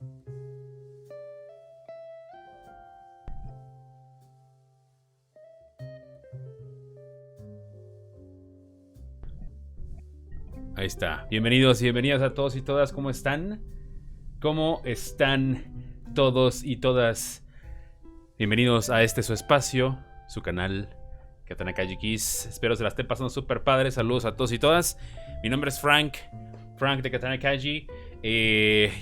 Ahí está. Bienvenidos y bienvenidas a todos y todas. ¿Cómo están? ¿Cómo están todos y todas? Bienvenidos a este su espacio, su canal, Katana Kaji Keys. Espero se la estén pasando súper padre. Saludos a todos y todas. Mi nombre es Frank de Katana Kaji.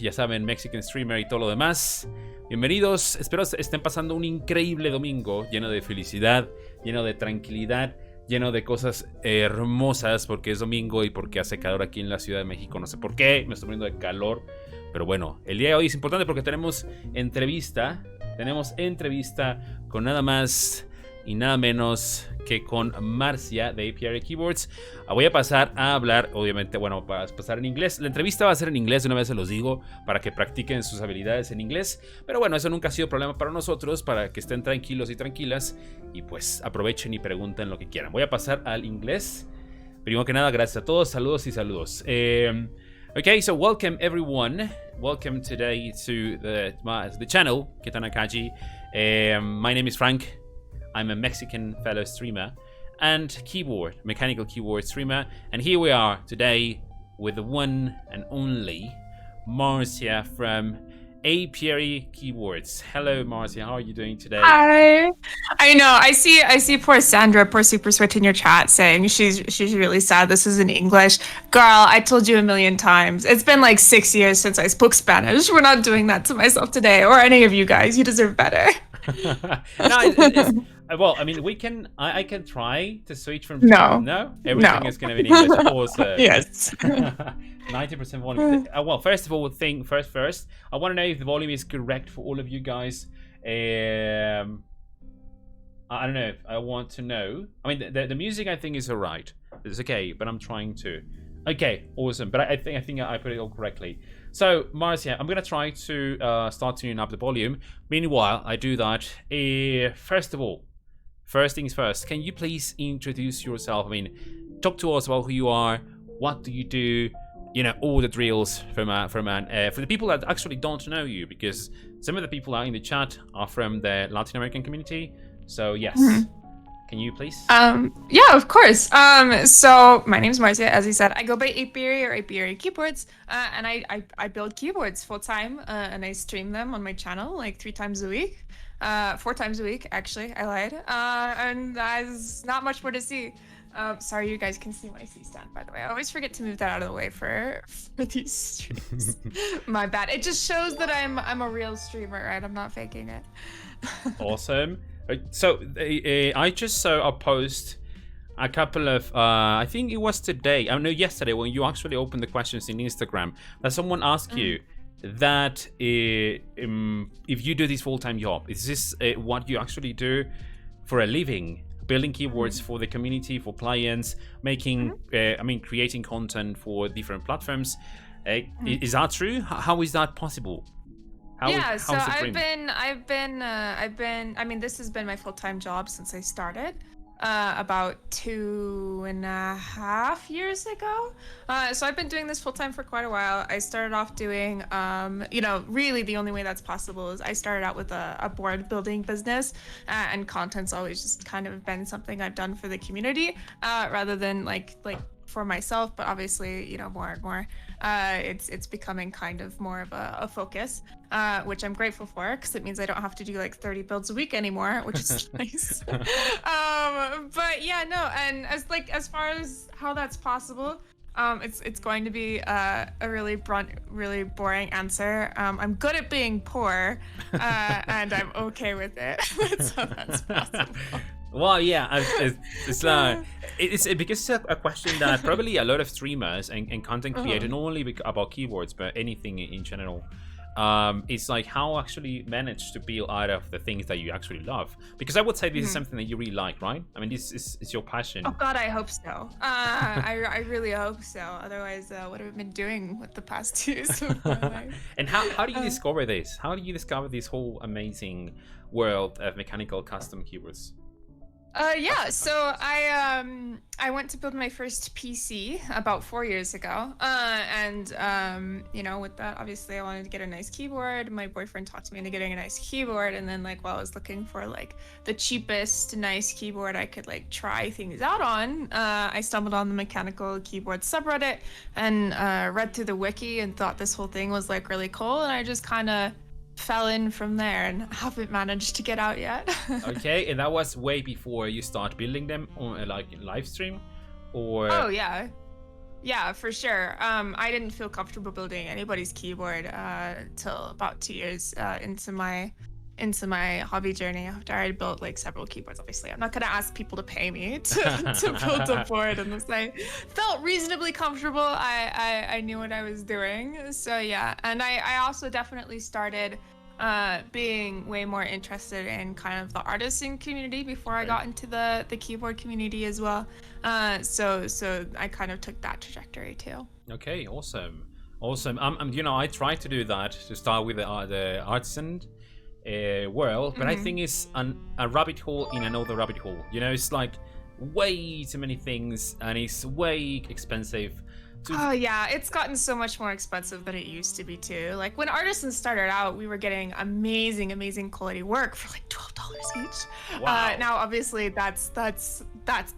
Ya saben, Mexican streamer y todo lo demás. Bienvenidos. Espero estén pasando un increíble domingo lleno de felicidad, lleno de tranquilidad, lleno de cosas hermosas, porque es domingo y porque hace calor aquí en la Ciudad de México. No sé por qué, me estoy muriendo de calor. Pero bueno, el día de hoy es importante porque tenemos entrevista. Tenemos entrevista con nada más y nada menos que con Marcia de Apiarykeyboards. Voy a pasar a hablar, obviamente, bueno, para pasar en inglés. La entrevista va a ser en inglés, de una vez se los digo, para que practiquen sus habilidades en inglés. Pero bueno, eso nunca ha sido problema para nosotros, para que estén tranquilos y tranquilas. Y pues aprovechen y pregunten lo que quieran. Voy a pasar al inglés. Primero que nada, gracias a todos, saludos y saludos. Okay, so welcome everyone. Welcome today to the channel, Katana Kaji. My name is Frank. I'm a Mexican fellow streamer and mechanical keyboard streamer. And here we are today with the one and only Marcia from Apiarykeyboards. Hello, Marcia. How are you doing today? Hi. I know. I see. Poor Sandra, poor Super Switch in your chat saying she's really sad. This is in English. Girl, I told you a million times. It's been like 6 years since I spoke Spanish. We're not doing that to myself today, or any of you guys. You deserve better. Well, I mean, I can try to switch from. No. Everything is going to be in English. Of course. Yes. 90% volume. Well, first of all, first, I want to know if the volume is correct for all of you guys. I don't know. I want to know. I mean, the music I think is alright. It's okay, but I'm trying to. Okay, awesome. But I think I put it all correctly. So, Marcia, I'm gonna try to start tuning up the volume. Meanwhile, I do that. First of all, first things first. Can you please introduce yourself? I mean, talk to us about who you are. What do you do? You know, all the drills for the people that actually don't know you, because some of the people out in the chat are from the Latin American community. So yes, can you please? Yeah, of course. So my name's Marcia, as you said. I go by Apiary or Apiarykeyboards, and I build keyboards full time, and I stream them on my channel like 3 times a week, 4 times a week actually. I lied. And there's not much more to see. Sorry, you guys can see my C-stand, by the way. I always forget to move that out of the way for these streams. My bad. It just shows that I'm a real streamer, right? I'm not faking it. Awesome. So I just saw a post a couple of I think it was today. I know yesterday when you actually opened the questions in Instagram that someone asked you that if you do this full-time job, is this what you actually do for a living? Building keyboards for the community, for clients, making, I mean, creating content for different platforms. Is that true? How is that possible? So I've been, I mean, this has been my full-time job since I started. About 2.5 years ago. So I've been doing this full-time for quite a while. I started off doing, you know, really the only way that's possible is I started out with a board building business, and content's always just kind of been something I've done for the community, rather than like for myself, but obviously, you know, more and more, it's becoming kind of more of a focus, which I'm grateful for, because it means I don't have to do like 30 builds a week anymore, which is nice. But yeah, no, and as far as how that's possible, it's going to be a really blunt, really boring answer. I'm good at being poor, and I'm okay with it. So that's possible. Well, yeah, it's because it's a question that probably a lot of streamers and content creators, not only about keyboards but anything in general, it's like how actually manage to build out of the things that you actually love. Because I would say this is something that you really like, right? I mean, this is your passion. Oh God, I hope so. I really hope so. Otherwise, what have I been doing with the past 2 years of my life? And how do you discover this? How do you discover this whole amazing world of mechanical custom keyboards? Yeah, so I went to build my first PC about 4 years ago. You know, with that, obviously I wanted to get a nice keyboard. My boyfriend talked me into getting a nice keyboard, and then like while I was looking for like the cheapest nice keyboard I could like try things out on, I stumbled on the mechanical keyboard subreddit and read through the wiki and thought this whole thing was like really cool, and I just kind of fell in from there and haven't managed to get out yet. Okay, and that was way before you start building them on like live stream, or? Oh yeah, for sure. I didn't feel comfortable building anybody's keyboard till about 2 years into my hobby journey, after I built like several keyboards. Obviously, I'm not gonna ask people to pay me to build a board unless I felt reasonably comfortable. I knew what I was doing. So yeah, and I also definitely started being way more interested in kind of the artisan community before I got into the keyboard community as well. So I kind of took that trajectory too. Okay, awesome. You know, I tried to do that, to start with the artisan world, but I think it's a rabbit hole in another rabbit hole. You know, it's like way too many things, and it's way expensive. Oh yeah, it's gotten so much more expensive than it used to be too. Like when artisans started out, we were getting amazing quality work for like $12 each. Wow. Now obviously that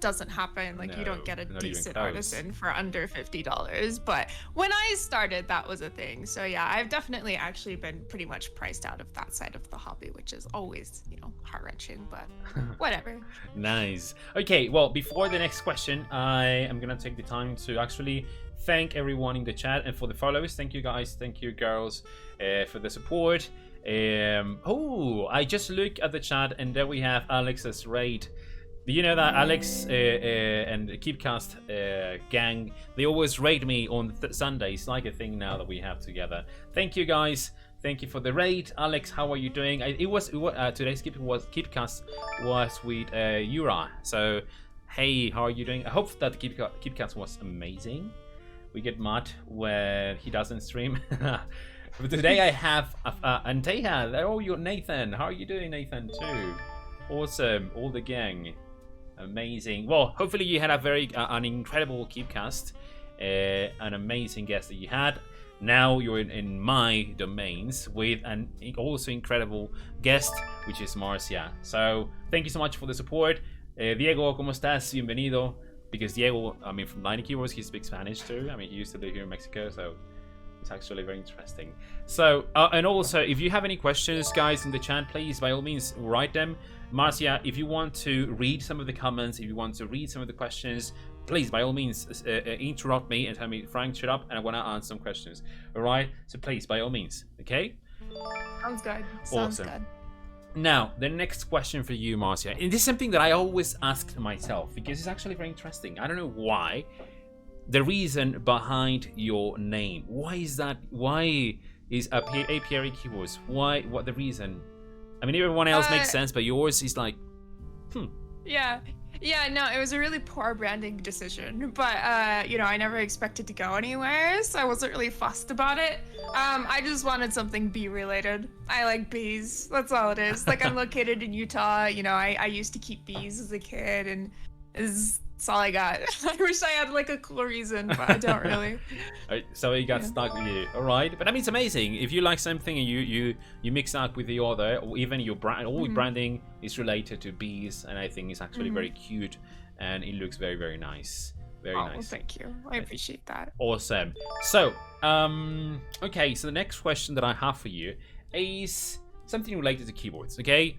doesn't happen. Like you don't get a not decent even close. artisan for under $50. But when I started, that was a thing. So yeah, I've definitely actually been pretty much priced out of that side of the hobby, which is always, you know, heart-wrenching, but whatever. Nice. Okay, well, before the next question, I am gonna take the time to actually thank everyone in the chat and for the follows. Thank you guys, thank you girls for the support. I just look at the chat and there we have Alex's raid. Do you know that Alex and the Keepcast gang, they always raid me on Sundays, like a thing now that we have together. Thank you guys. Thank you for the raid. Alex, how are you doing? Today's Keepcast was with Yura. So, hey, how are you doing? I hope that the Keepcast was amazing. We get Matt where he doesn't stream. But today I have Anteha. Oh, you're Nathan. How are you doing, Nathan, too? Awesome. All the gang. Amazing. Well, hopefully you had an incredible Keepcast. An amazing guest that you had. Now you're in my domains with an also incredible guest, which is Marcia. So thank you so much for the support. Diego, ¿cómo estás? Bienvenido. Because Diego, I mean, from Line Keyboards, he speaks Spanish too. I mean, he used to live here in Mexico, so it's actually very interesting. So, and also, if you have any questions, guys, in the chat, please, by all means, write them. Marcia, if you want to read some of the comments, if you want to read some of the questions, please, by all means, interrupt me and tell me, Frank, shut up, and I want to answer some questions. All right? So please, by all means, okay? Sounds good. Sounds good. Now, the next question for you, Marcia, and this is something that I always ask myself because it's actually very interesting. I don't know why. The reason behind your name. Why is that? Why is Apiarykeyboards? Why? What the reason? I mean, everyone else makes sense, but yours is like, Yeah, no, it was a really poor branding decision, but you know, I never expected to go anywhere, so I wasn't really fussed about it. I just wanted something bee related. I like bees, that's all it is. Like, I'm located in Utah, you know, I used to keep bees as a kid, and that's all I got. I wish I had like a cool reason, but I don't really. So you got stuck with you. All right, but I mean, it's amazing if you like something and you mix up with the other, or even your brand. All branding is related to bees, and I think it's actually very cute, and it looks very, very nice. Very nice. Well, thank you. I appreciate that. Awesome. So, okay. So the next question that I have for you is something related to keyboards. Okay.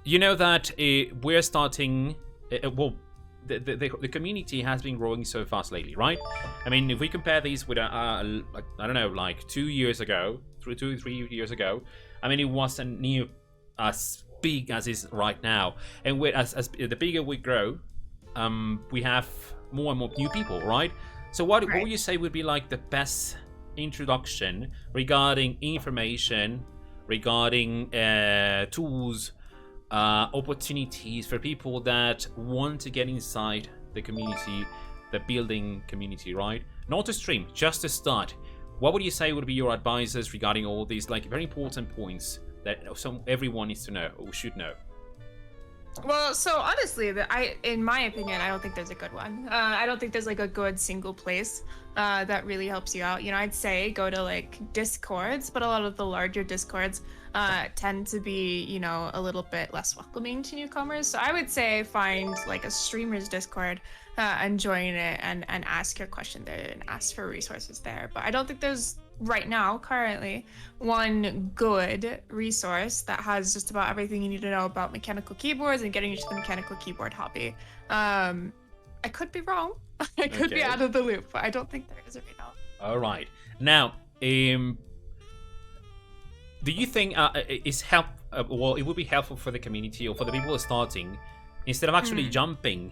You know that we're starting. The community has been growing so fast lately, right? I mean, if we compare these with, I don't know, like 2 years ago, 3 years ago, I mean, it wasn't near as big as it is right now. And as the bigger we grow, we have more and more new people, right? So what would you say would be like the best introduction regarding information, regarding tools, opportunities for people that want to get inside the community, the building community, right? Not to stream, just to start. What would you say would be your advices regarding all these like very important points that everyone needs to know or should know? Well, so honestly, in my opinion, I don't think there's a good one. I don't think there's like a good single place that really helps you out. You know, I'd say go to like Discords, but a lot of the larger Discords tend to be, you know, a little bit less welcoming to newcomers. So I would say find like a streamer's Discord and join it and ask your question there and ask for resources there. But I don't think there's right now currently one good resource that has just about everything you need to know about mechanical keyboards and getting into the mechanical keyboard hobby. I could be wrong. I could be out of the loop, but I don't think there is right now. All right. Now, do you think well, it would be helpful for the community or for the people who are starting, instead of actually jumping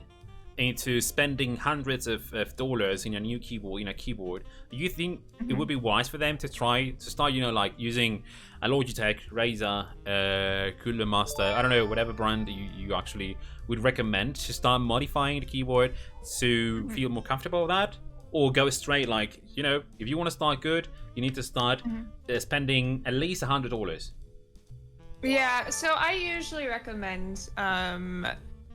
into spending hundreds of dollars in a new keyboard, do you think it would be wise for them to try to start, you know, like using a Logitech, Razer, Cooler Master, I don't know, whatever brand you actually would recommend, to start modifying the keyboard to feel more comfortable with that? Or go straight, like, you know, if you want to start good, you need to start spending at least $100? Yeah, so I usually recommend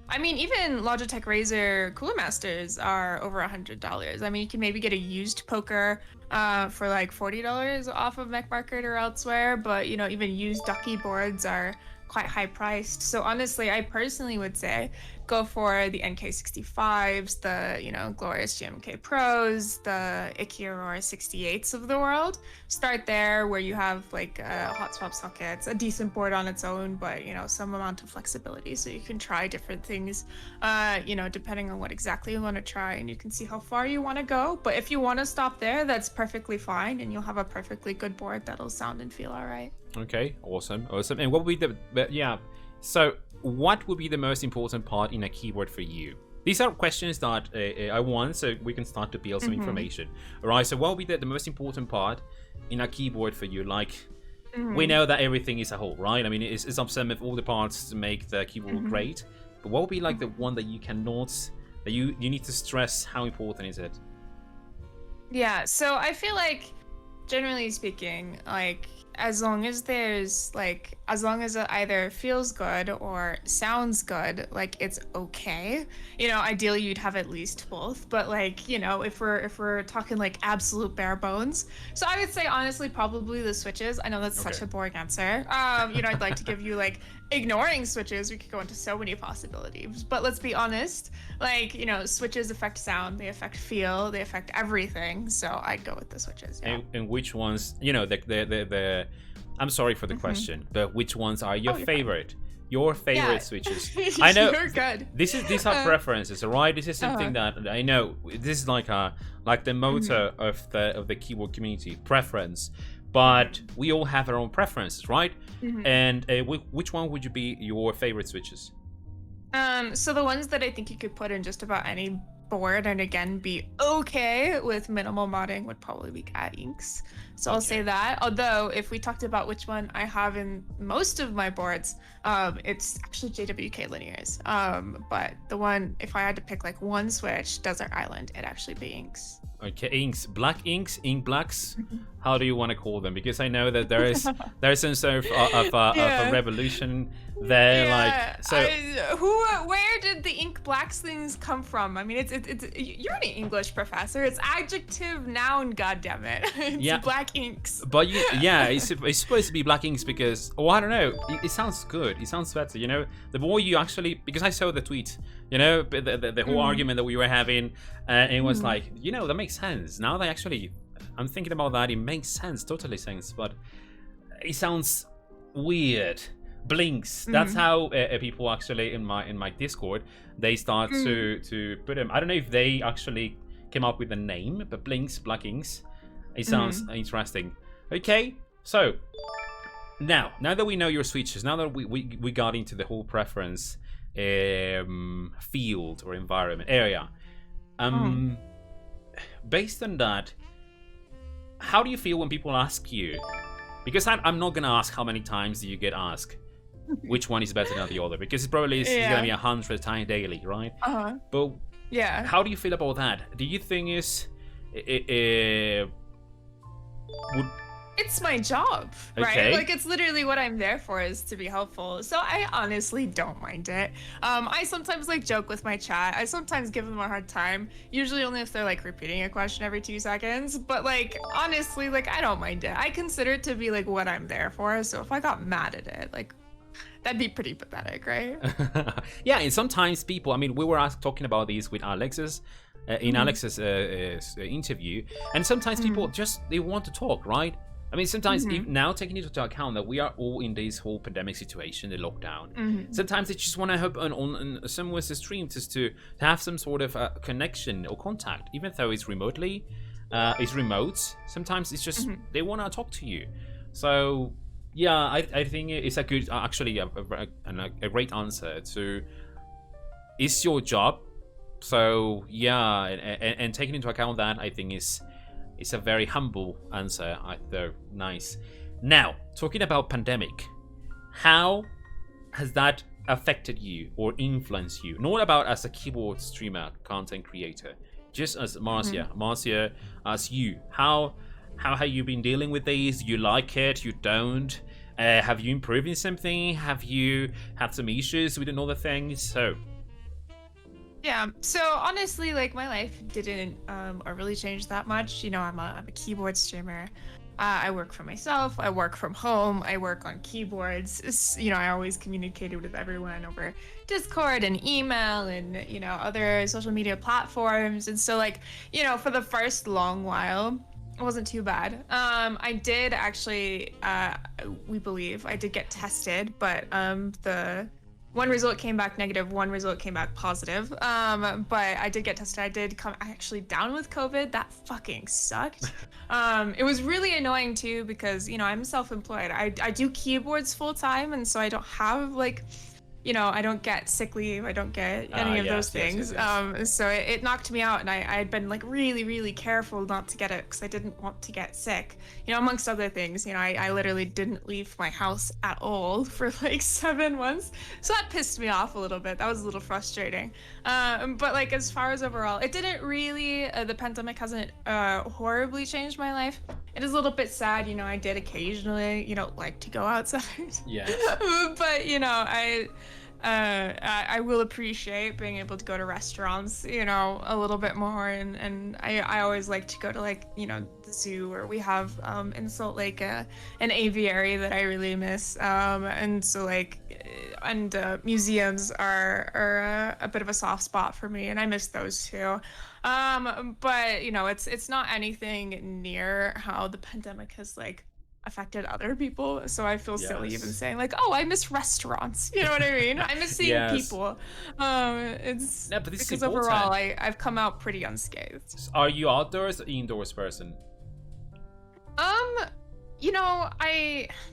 I mean, even Logitech Razer Cooler Masters are over $100. I mean, you can maybe get a used poker for like $40 off of MechMarket or elsewhere, but you know, even used ducky boards are quite high priced. So honestly, I personally would say go for the NK65s, the, you know, glorious GMK Pros, the Ikiaurora 68s of the world. Start there where you have like hot swap sockets, a decent board on its own, but you know, some amount of flexibility so you can try different things, you know, depending on what exactly you want to try, and you can see how far you want to go. But if you want to stop there, that's perfectly fine, and you'll have a perfectly good board that'll sound and feel all right. Okay, awesome. And what would be so what would be the most important part in a keyboard for you? These are questions that I want, so we can start to build some information. All right, so what would be the most important part in a keyboard for you? Like, we know that everything is a whole, right? I mean, it's up with all the parts to make the keyboard great, but what would be like the one that you cannot, that you need to stress? How important is it? Yeah, so I feel like, generally speaking, like, as long as there's like, as long as it either feels good or sounds good, like it's okay. You know, ideally you'd have at least both, but like, you know, if we're talking like absolute bare bones, so I would say honestly probably the switches. I know that's such a boring answer. You know, I'd like to give you like ignoring switches, we could go into so many possibilities, but let's be honest, like, you know, switches affect sound, they affect feel, they affect everything, so I'd go with the switches. Yeah. And which ones, you know, the I'm sorry for the question, but which ones are your favorite? Your favorite switches? I know you're good. These are preferences, right? This is something that I know. This is like the motto of the keyboard community, preference. But we all have our own preferences, right? And which one would you be your favorite switches? So the ones that I think you could put in just about any board and again be okay with minimal modding would probably be Cat Inks. So I'll say that. Although if we talked about which one I have in most of my boards, it's actually JWK linears. But the one, if I had to pick like one switch, Desert Island, it'd actually be Inks. Okay, inks, black inks, ink blacks. How do you want to call them? Because I know that there's some sort of a revolution there. Like, so where did the ink blacks things come from? I mean, it's you're an English professor. It's adjective, noun. Goddammit. It's black inks. But it's supposed to be black inks because, oh, I don't know. It sounds good. It sounds better. You know, the more you actually, because I saw the tweet. You know, the whole argument that we were having, and it was like, you know, that makes sense. Now that actually, I'm thinking about that, it makes sense, totally sense, but it sounds weird. Blinks. That's how people actually in my Discord, they start to put them. I don't know if they actually came up with a name, but Blinks, black inks. It sounds interesting. Okay, so now that we know your switches, now that we got into the whole preference field or environment area, based on that, how do you feel when people ask you, because I'm not gonna ask how many times do you get asked which one is better than the other, because it probably is gonna be 100 times daily, right? But how do you feel about that? Do you think it's my job, right? Okay. Like, it's literally what I'm there for, is to be helpful. So I honestly don't mind it. I sometimes like joke with my chat. I sometimes give them a hard time, usually only if they're like repeating a question every 2 seconds. But like, honestly, like, I don't mind it. I consider it to be like what I'm there for. So if I got mad at it, like, that'd be pretty pathetic, right? Yeah, and sometimes people, I mean, we were talking about this with Alex's, in Alex's interview, and sometimes people just, they want to talk, right? I mean, sometimes now taking into account that we are all in this whole pandemic situation, the lockdown, sometimes they just want to hop on someone's stream just to have some sort of connection or contact, even though it's remotely, it's remote. Sometimes it's just, they want to talk to you. So yeah, I think it's a good, actually a great answer to, it's your job. So yeah, and taking into account that, I think it's a very humble answer. They're nice. Now, talking about pandemic, how has that affected you or influenced you? Not about as a keyboard streamer, content creator, just as Marcia. Marcia, as you, how have you been dealing with these? You like it? You don't? Have you improved in something? Have you had some issues with another thing? So. Yeah, so honestly, like, my life didn't really change that much. You know, I'm a keyboard streamer. I work for myself. I work from home. I work on keyboards. You know, I always communicated with everyone over Discord and email and, you know, other social media platforms. And so, like, you know, for the first long while, it wasn't too bad. I did actually, we believe, I did get tested, but the one result came back negative, one result came back positive. But I did get tested. I did come actually down with COVID. That fucking sucked. It was really annoying too, because, you know, I'm self-employed. I do keyboards full time, and so I don't have, like, you know, I don't get sick leave. I don't get any of those things. Yes. So it knocked me out, and I had been like really careful not to get it because I didn't want to get sick. You know, amongst other things, you know, I literally didn't leave my house at all for like 7 months. So that pissed me off a little bit. That was a little frustrating. But like, as far as overall, it didn't really, the pandemic hasn't horribly changed my life. It is a little bit sad, you know, I did occasionally, you know, like to go outside. Yeah. But, you know, I will appreciate being able to go to restaurants, you know, a little bit more, and I always like to go to, like, you know, the zoo, or we have in Salt Lake an aviary that I really miss, and so, like, and museums are a bit of a soft spot for me, and I miss those too. But, you know, it's not anything near how the pandemic has, like, affected other people, so I feel silly even saying, like, oh, I miss restaurants, you know what I mean? I miss seeing people. It's because overall I've come out pretty unscathed. Are you outdoors or indoors person? You know,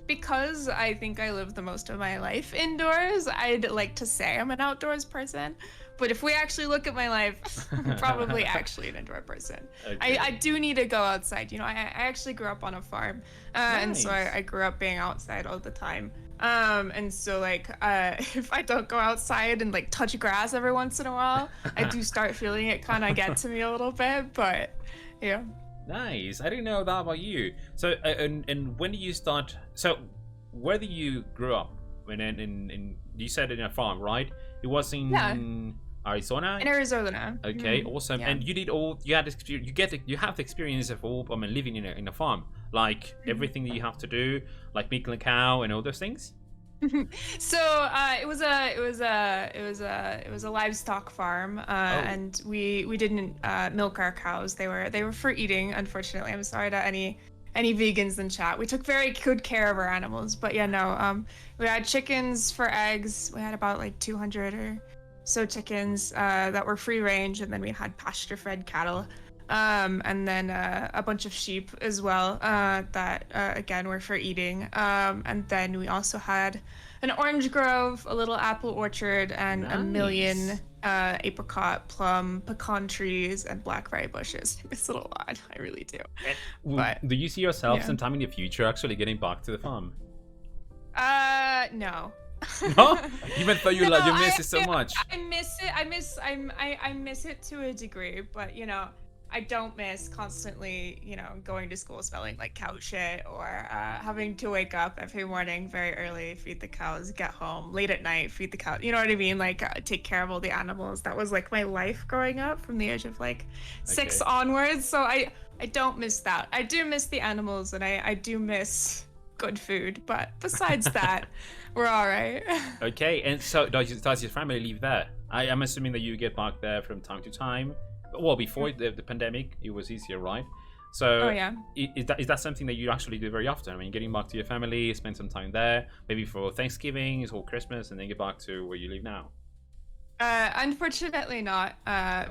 because I think I live the most of my life indoors, I'd like to say I'm an outdoors person. But if we actually look at my life, I'm probably actually an indoor person. Okay. I do need to go outside. You know, I actually grew up on a farm. Nice. And so I grew up being outside all the time. And so, like, if I don't go outside and, like, touch grass every once in a while, I do start feeling it kind of get to me a little bit. But, yeah. Nice. I didn't know that about you. So, and when did you start? So, where did you grow up? In you said in a farm, right? It was in Arizona. In Arizona. Okay, awesome. Yeah. And you did you had experience. You have the experience of all. I mean, living in a farm, like everything that you have to do, like milking a cow and all those things. So it was a livestock farm, and we didn't milk our cows. They were for eating. Unfortunately, I'm sorry to any vegans in chat. We took very good care of our animals, but yeah, no. We had chickens for eggs. We had about like 200 or so chickens that were free range, and then we had pasture-fed cattle, and then a bunch of sheep as well that again were for eating. And then we also had an orange grove, a little apple orchard, and nice. 1 million apricot, plum, pecan trees, and blackberry bushes. It's a little odd, I really do. But do you see yourself sometime in the future actually getting back to the farm? No. No? Even though you miss it so much. I miss it. I miss it to a degree, but you know, I don't miss constantly, you know, going to school smelling like cow shit, or having to wake up every morning very early, feed the cows, get home late at night, feed the cows. You know what I mean? Like take care of all the animals. That was like my life growing up from the age of like 6 onwards. So I don't miss that. I do miss the animals, and I do miss good food. But besides that, we're all right. Okay, and so does your family live there? I am assuming that you get back there from time to time. Well, before the pandemic, it was easier, right? So, is that something that you actually do very often? I mean, getting back to your family, spend some time there, maybe for Thanksgiving or Christmas, and then get back to where you live now? Unfortunately not.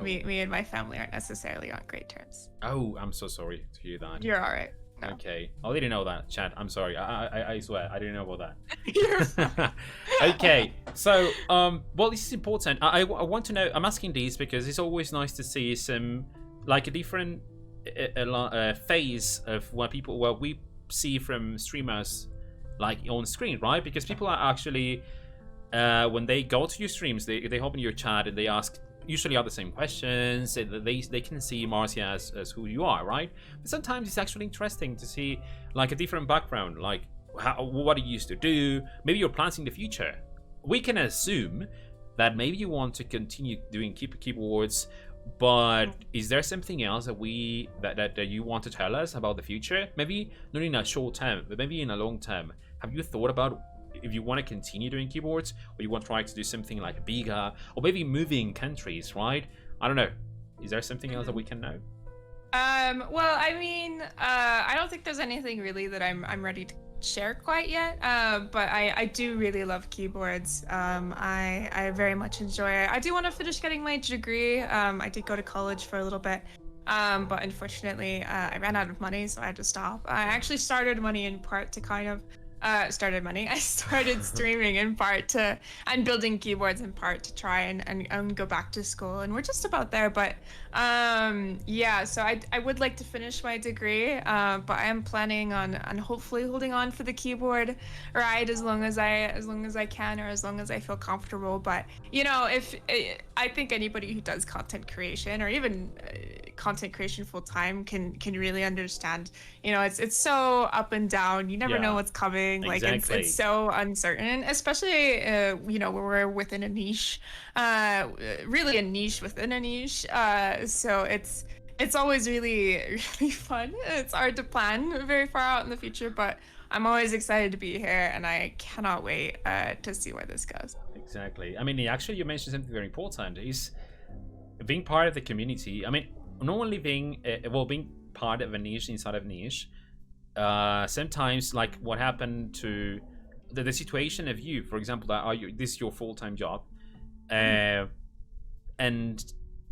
Me and my family aren't necessarily on great terms. Oh, I'm so sorry to hear that. You're all right. No. Okay, I didn't know that, Chad. I'm sorry. I swear, I didn't know about You're that. Okay, so well, this is important. I want to know. I'm asking these because it's always nice to see some like a different phase of what we see from streamers like on screen, right? Because people are actually when they go to your streams, they hop in your chat and they ask. Usually are the same questions. They can see Marcia as who you are, right? But sometimes it's actually interesting to see like a different background, like what you used to do, maybe your plans in the future. We can assume that maybe you want to continue doing keyboards, but is there something else that you want to tell us about the future? Maybe not in a short term, but maybe in a long term. Have you thought about if you want to continue doing keyboards, or you want to try to do something like bigger, or maybe moving countries, right? I don't know. Is there something else that we can know? Well, I mean, I don't think there's anything really that I'm ready to share quite yet. But I do really love keyboards. I very much enjoy it. I do want to finish getting my degree. I did go to college for a little bit. But unfortunately, I ran out of money, so I had to stop. I actually started money in part to kind of I started streaming in part to, and building keyboards in part to try and go back to school, and we're just about there. But yeah, so I would like to finish my degree, but I am planning on hopefully holding on for the keyboard ride as long as I can, or as long as I feel comfortable. But you know, if I think anybody who does content creation, or even content creation full time, can really understand. You know, it's so up and down. You never know what's coming. Like it's so uncertain, especially you know, where we're within a niche, really a niche within a niche. So it's always really fun. It's hard to plan very far out in the future, but I'm always excited to be here, and I cannot wait to see where this goes. Exactly. I mean, actually, you mentioned something very important: is being part of the community. I mean, not only being part of a niche inside of niche. Sometimes, like what happened to the situation of you, for example, that this is your full-time job, and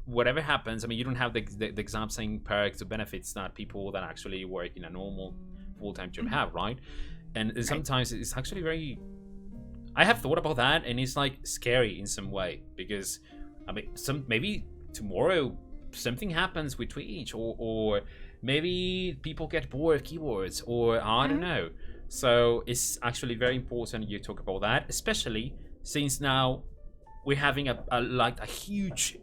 whatever happens, I mean, you don't have the exact same perks or benefits that people that actually work in a normal full-time job have, right? And sometimes it's actually very. I have thought about that, and it's like scary in some way, because I mean, maybe tomorrow something happens with Twitch, or maybe people get bored of keyboards, or I don't know. So it's actually very important you talk about that, especially since now we're having a huge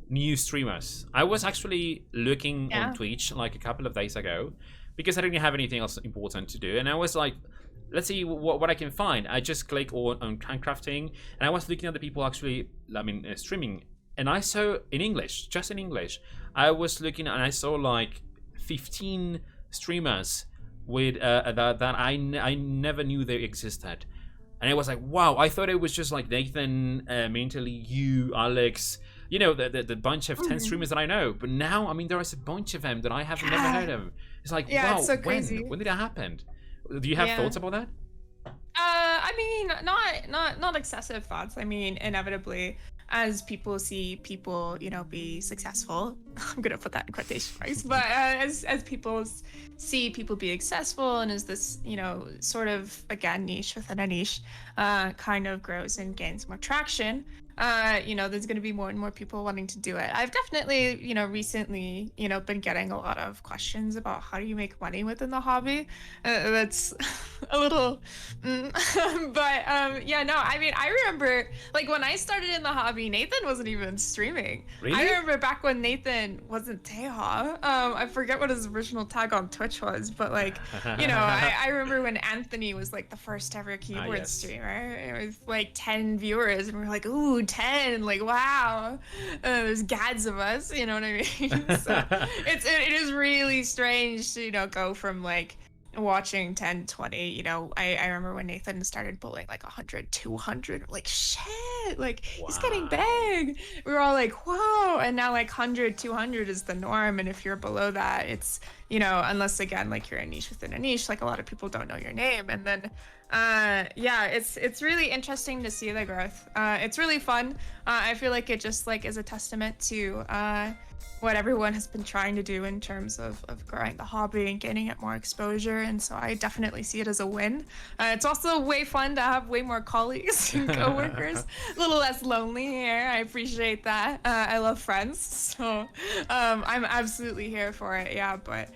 new streamers. I was actually looking on Twitch like a couple of days ago because I didn't have anything else important to do, and I was like, let's see what I can find. I just click on handcrafting, and I was looking at the people actually, streaming. And I saw in English, just in English, I was looking and I saw like 15 streamers with that I never knew they existed. And I was like, wow, I thought it was just like Nathan, Mentally, you, Alex, you know, the bunch of 10 streamers that I know. But now, I mean, there is a bunch of them that I have never heard of. It's like, wow, it's so crazy. When did that happen? Do you have thoughts about that? I mean, not excessive thoughts. I mean, inevitably, as people see people, you know, be successful, I'm gonna put that in quotation marks, but as people see people be successful, and as this, you know, sort of, again, niche within a niche kind of grows and gains more traction, you know, there's going to be more and more people wanting to do it. I've definitely, you know, recently, you know, been getting a lot of questions about how do you make money within the hobby. That's a little, but yeah, no, I mean, I remember like when I started in the hobby, Nathan wasn't even streaming. Really? I remember back when Nathan wasn't Teha. I forget what his original tag on Twitch was, but like, you know, I remember when Anthony was like the first ever keyboard streamer. It was like 10 viewers, and we were like, ooh, 10, like wow, there's gads of us, you know what I mean? So it is really strange to, you know, go from like watching 10, 20, you know, I remember when Nathan started pulling like 100, 200, like shit, like he's getting big. We were all like, whoa. And now like 100, 200 is the norm. And if you're below that, it's, you know, unless again, like you're a niche within a niche, like a lot of people don't know your name. And then yeah, it's really interesting to see the growth. It's really fun. I feel like it just like is a testament to what everyone has been trying to do in terms of growing the hobby and getting it more exposure. And so I definitely see it as a win. It's also way fun to have way more colleagues and coworkers. A little less lonely here. I appreciate that. I love friends, so I'm absolutely here for it. Yeah, but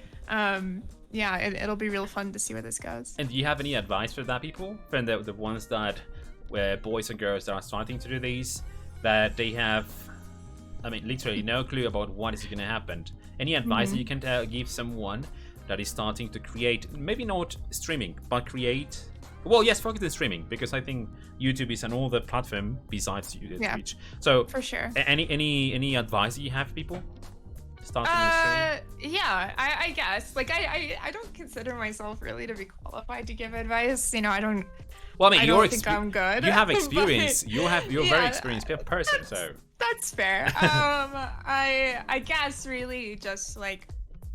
yeah, it'll be real fun to see where this goes. And do you have any advice for that people? For the ones that, where boys and girls that are starting to do these, that they have, I mean, literally no clue about what is going to happen. Any advice that you can give someone that is starting to create, maybe not streaming, but create, well, yes, focus on streaming, because I think YouTube is another platform besides Twitch. So for sure. Any advice that you have for people? Yeah, I guess. Like, I don't consider myself really to be qualified to give advice. You know, I don't. Well, I mean, I don't think I'm good. You have experience. You're a very experienced person, so. That's fair. I guess really just like,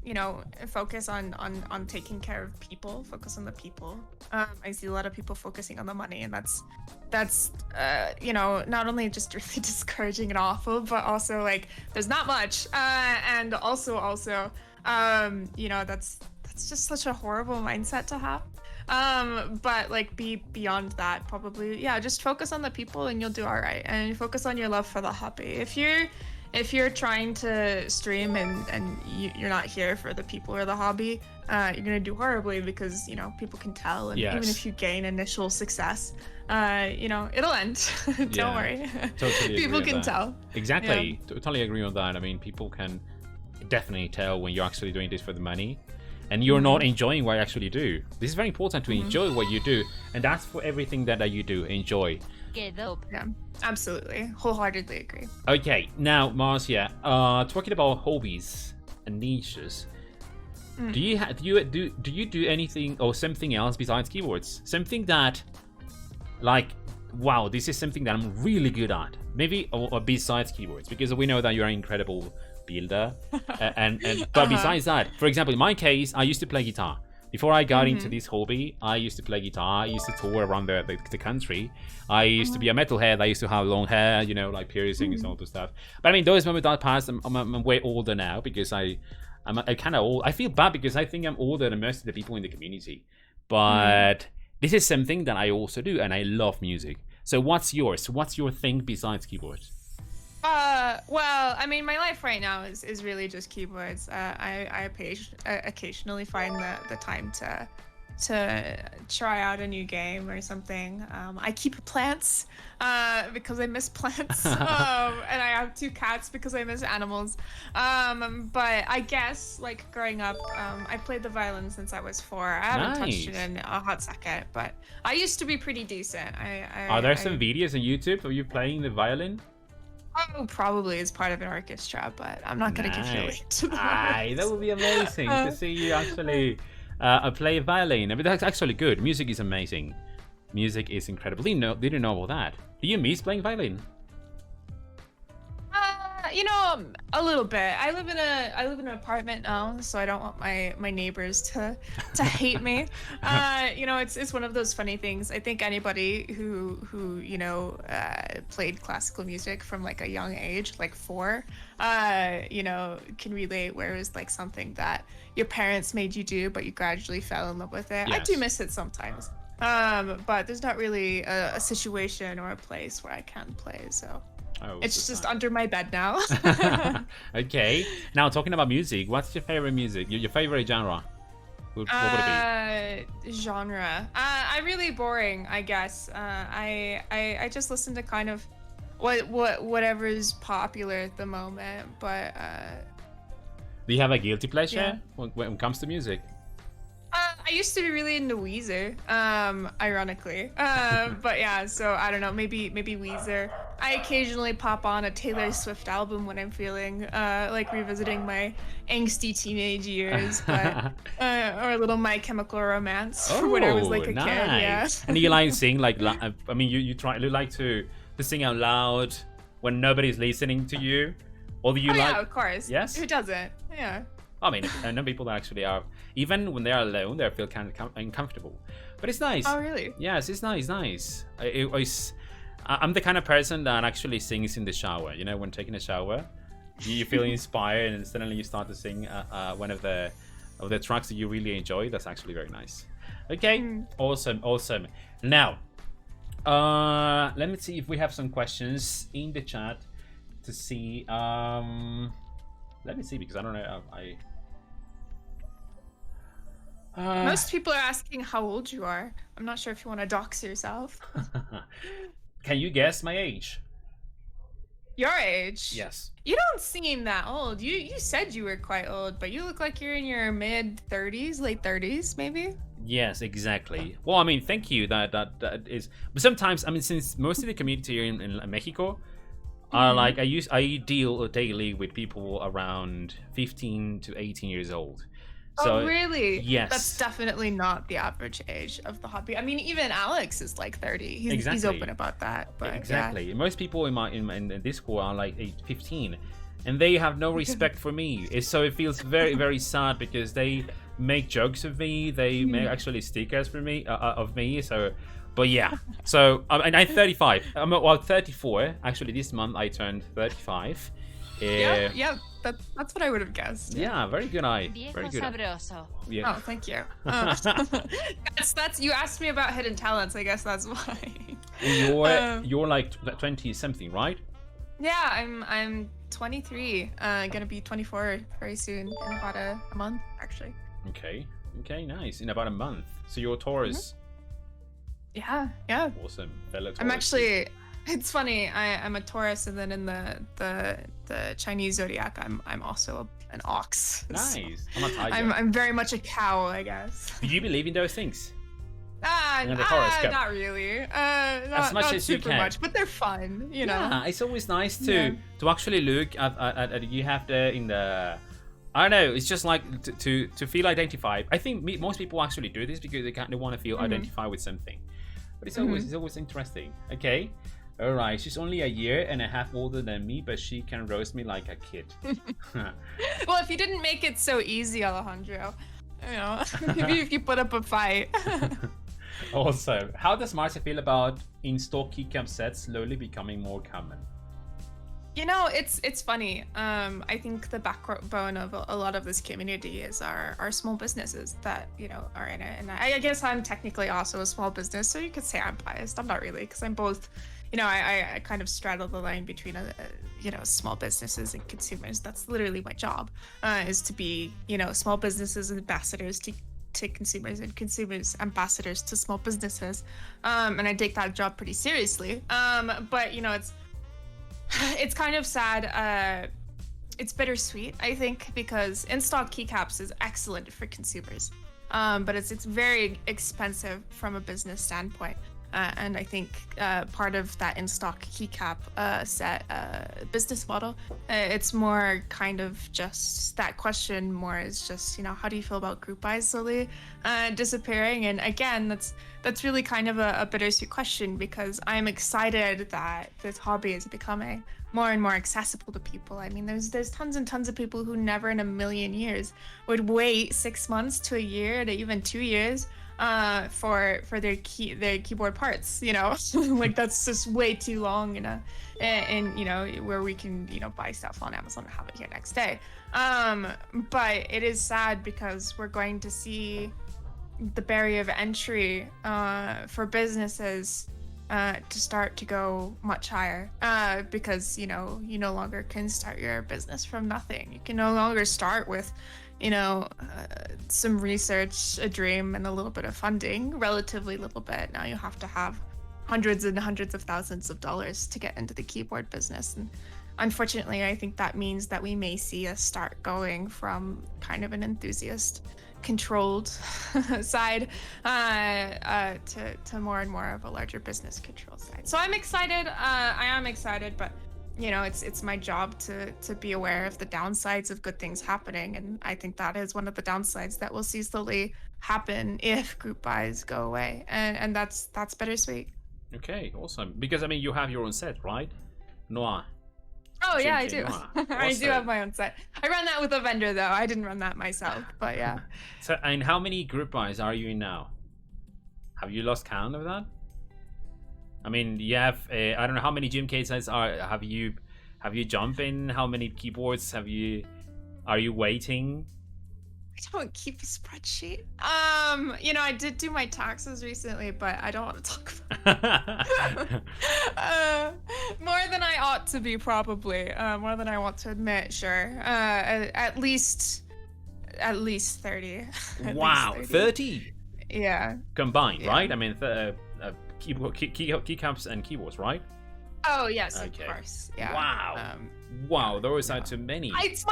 you know, focus on taking care of people. Focus on the people. I see a lot of people focusing on the money, and that's you know, not only just really discouraging and awful, but also like there's not much, and also you know, that's just such a horrible mindset to have. But like beyond that, probably, yeah, just focus on the people and you'll do all right, and focus on your love for the hobby. If you're trying to stream and you're not here for the people or the hobby, you're gonna do horribly, because, you know, people can tell, and even if you gain initial success, you know, it'll end. Don't worry. Totally people can tell. Exactly. Yeah. Totally agree on that. I mean, people can definitely tell when you're actually doing this for the money and you're not enjoying what you actually do. This is very important to enjoy what you do, and that's for everything that you do. Enjoy. Yeah, absolutely, wholeheartedly agree. Okay, now Marcia, talking about hobbies and niches, do you do anything or something else besides keyboards? Something that, like, wow, this is something that I'm really good at, maybe, or besides keyboards, because we know that you're an incredible builder, but besides that, for example, in my case, I used to play guitar. Before I got into this hobby, I used to play guitar. I used to tour around the country. I used to be a metalhead. I used to have long hair, you know, like piercings and all the stuff. But I mean, those moments that passed, I'm way older now, because I'm kind of old. I feel bad because I think I'm older than most of the people in the community. But this is something that I also do, and I love music. So what's yours? What's your thing besides keyboards? Well, I mean, my life right now is really just keyboards. I occasionally find the time to try out a new game or something. I keep plants because I miss plants, and I have 2 cats because I miss animals. But I guess, like, growing up, I played the violin since I was 4. I haven't touched it in a hot second, but I used to be pretty decent. Are there some videos on YouTube of you playing the violin? Oh, probably as part of an orchestra, but I'm not going to give you a link to that. That would be amazing to see you actually play violin. I mean, that's actually good. Music is amazing. Music is incredible. Didn't know about that. Do you miss playing violin? You know, a little bit. I live in an apartment now, so I don't want my neighbors to hate me. You know, it's one of those funny things. I think anybody who you know played classical music from like a young age, like 4, you know, can relate. Where it was like something that your parents made you do, but you gradually fell in love with it. Yes. I do miss it sometimes. But there's not really a situation or a place where I can play. So Oh, It's just under my bed now. Okay. Now, talking about music, what's your favorite music? Your favorite genre? What would it be? Genre. I really boring, I guess. I just listen to kind of whatever's popular at the moment. But Do you have a guilty pleasure yeah. when it comes to music? I used to be really into Weezer, ironically. But yeah, so I don't know, maybe Weezer. I occasionally pop on a Taylor Swift album when I'm feeling like revisiting my angsty teenage years, but or a little My Chemical Romance when I was like a nice. kid. Yeah. And you like sing like I mean you like to sing out loud when nobody's listening to you, or do you like? Yeah, of course. Yes. Who doesn't? Yeah. I mean, I know people that actually are, even when they are alone, they feel kind of uncomfortable. But it's nice. Oh, really? Yes, it's nice. I'm the kind of person that actually sings in the shower. You know, when taking a shower, you feel inspired, and suddenly you start to sing one of the tracks that you really enjoy. That's actually very nice. Okay, awesome. Now, let me see if we have some questions in the chat to see. Let me see, because I don't know. Most people are asking how old you are. I'm not sure if you want to dox yourself. Can you guess my age? Your age? Yes. You don't seem that old. You said you were quite old, but you look like you're in your mid 30s, late 30s, maybe. Yes, exactly. Well, I mean, thank you. That is. But sometimes, I mean, since most of the community here in Mexico, like I deal daily with people around 15 to 18 years old. So, oh, really? Yes. That's definitely not the average age of the hobby. I mean, even Alex is like 30. He's, exactly. He's open about that. But exactly. Yeah. Most people in Discord are like 15, and they have no respect for me. So it feels very, very sad, because they make jokes of me. They make actually stickers for me of me. So, but yeah. So and I'm 35. I'm 34. Actually, this month I turned 35. Yeah. That's what I would have guessed. Yeah, very good eye. Very good. Yeah. Oh, thank you. That's you asked me about hidden talents. I guess that's why. You're like 20 something, right? Yeah, I'm 23. Gonna be 24 very soon, in about a month, actually. Okay, nice. In about a month. So you're a Taurus. Yeah. Awesome, fellow Taurus. I'm actually. It's funny. I'm a Taurus, and then in the Chinese zodiac, I'm also an ox. Nice. So I'm a tiger. I'm very much a cow, I guess. Do you believe in those things? Not really. As much as you can. Much, but they're fun, you know. Yeah, it's always nice to actually look at you have in the. I don't know. It's just like to feel identified. I think most people actually do this because they want to feel identified with something. But it's always interesting. Okay. All right, she's only a year and a half older than me, but she can roast me like a kid. Well, if you didn't make it so easy, Alejandro, you know, maybe if you put up a fight. Also, how does Marcia feel about in-store keycap sets slowly becoming more common? You know, it's funny. I think the backbone of a lot of this community is our small businesses that, you know, are in it. And I guess I'm technically also a small business, so you could say I'm biased. I'm not really, because I'm both. You know, I kind of straddle the line between, you know, small businesses and consumers. That's literally my job, is to be, you know, small businesses ambassadors to consumers, and consumers ambassadors to small businesses. And I take that job pretty seriously. But, you know, it's kind of sad. It's bittersweet, I think, because in-stock keycaps is excellent for consumers. But it's very expensive from a business standpoint. And I think part of that in-stock keycap set business model, it's more kind of just that question more is just, you know, how do you feel about group buys slowly disappearing? And again, that's really kind of a bittersweet question, because I'm excited that this hobby is becoming more and more accessible to people. I mean, there's tons and tons of people who never in a million years would wait 6 months to a year to even 2 years for their keyboard parts, you know. Like, that's just way too long, and you know, where we can, you know, buy stuff on Amazon and have it here next day. But it is sad, because we're going to see the barrier of entry for businesses to start to go much higher, because you no longer can start your business from nothing. You can no longer start with some research, a dream, and a little bit of funding, relatively little bit. Now you have to have hundreds and hundreds of thousands of dollars to get into the keyboard business. And unfortunately, I think that means that we may see us start going from kind of an enthusiast controlled side to more and more of a larger business control side. So I'm excited. I am excited, but it's my job to be aware of the downsides of good things happening, and I think that is one of the downsides that we'll see slowly happen if group buys go away, and that's bittersweet. Okay, awesome. Because I mean, you have your own set, right? Noir. Oh yeah, I do. Noir. I do have my own set. I run that with a vendor though. I didn't run that myself, but yeah. So, and how many group buys are you in now? Have you lost count of that? I mean, you have I don't know how many gym cases have you jumped in? How many keyboards are you waiting? I don't keep a spreadsheet. I did do my taxes recently, but I don't want to talk about it. More than I ought to be, probably. More than I want to admit, sure. At least 30. Wow, 30? Yeah. Combined, yeah. Right? I mean, keycaps and keyboards, right? Oh yes, okay. Of course. Yeah. Wow. Wow, those are too many. It's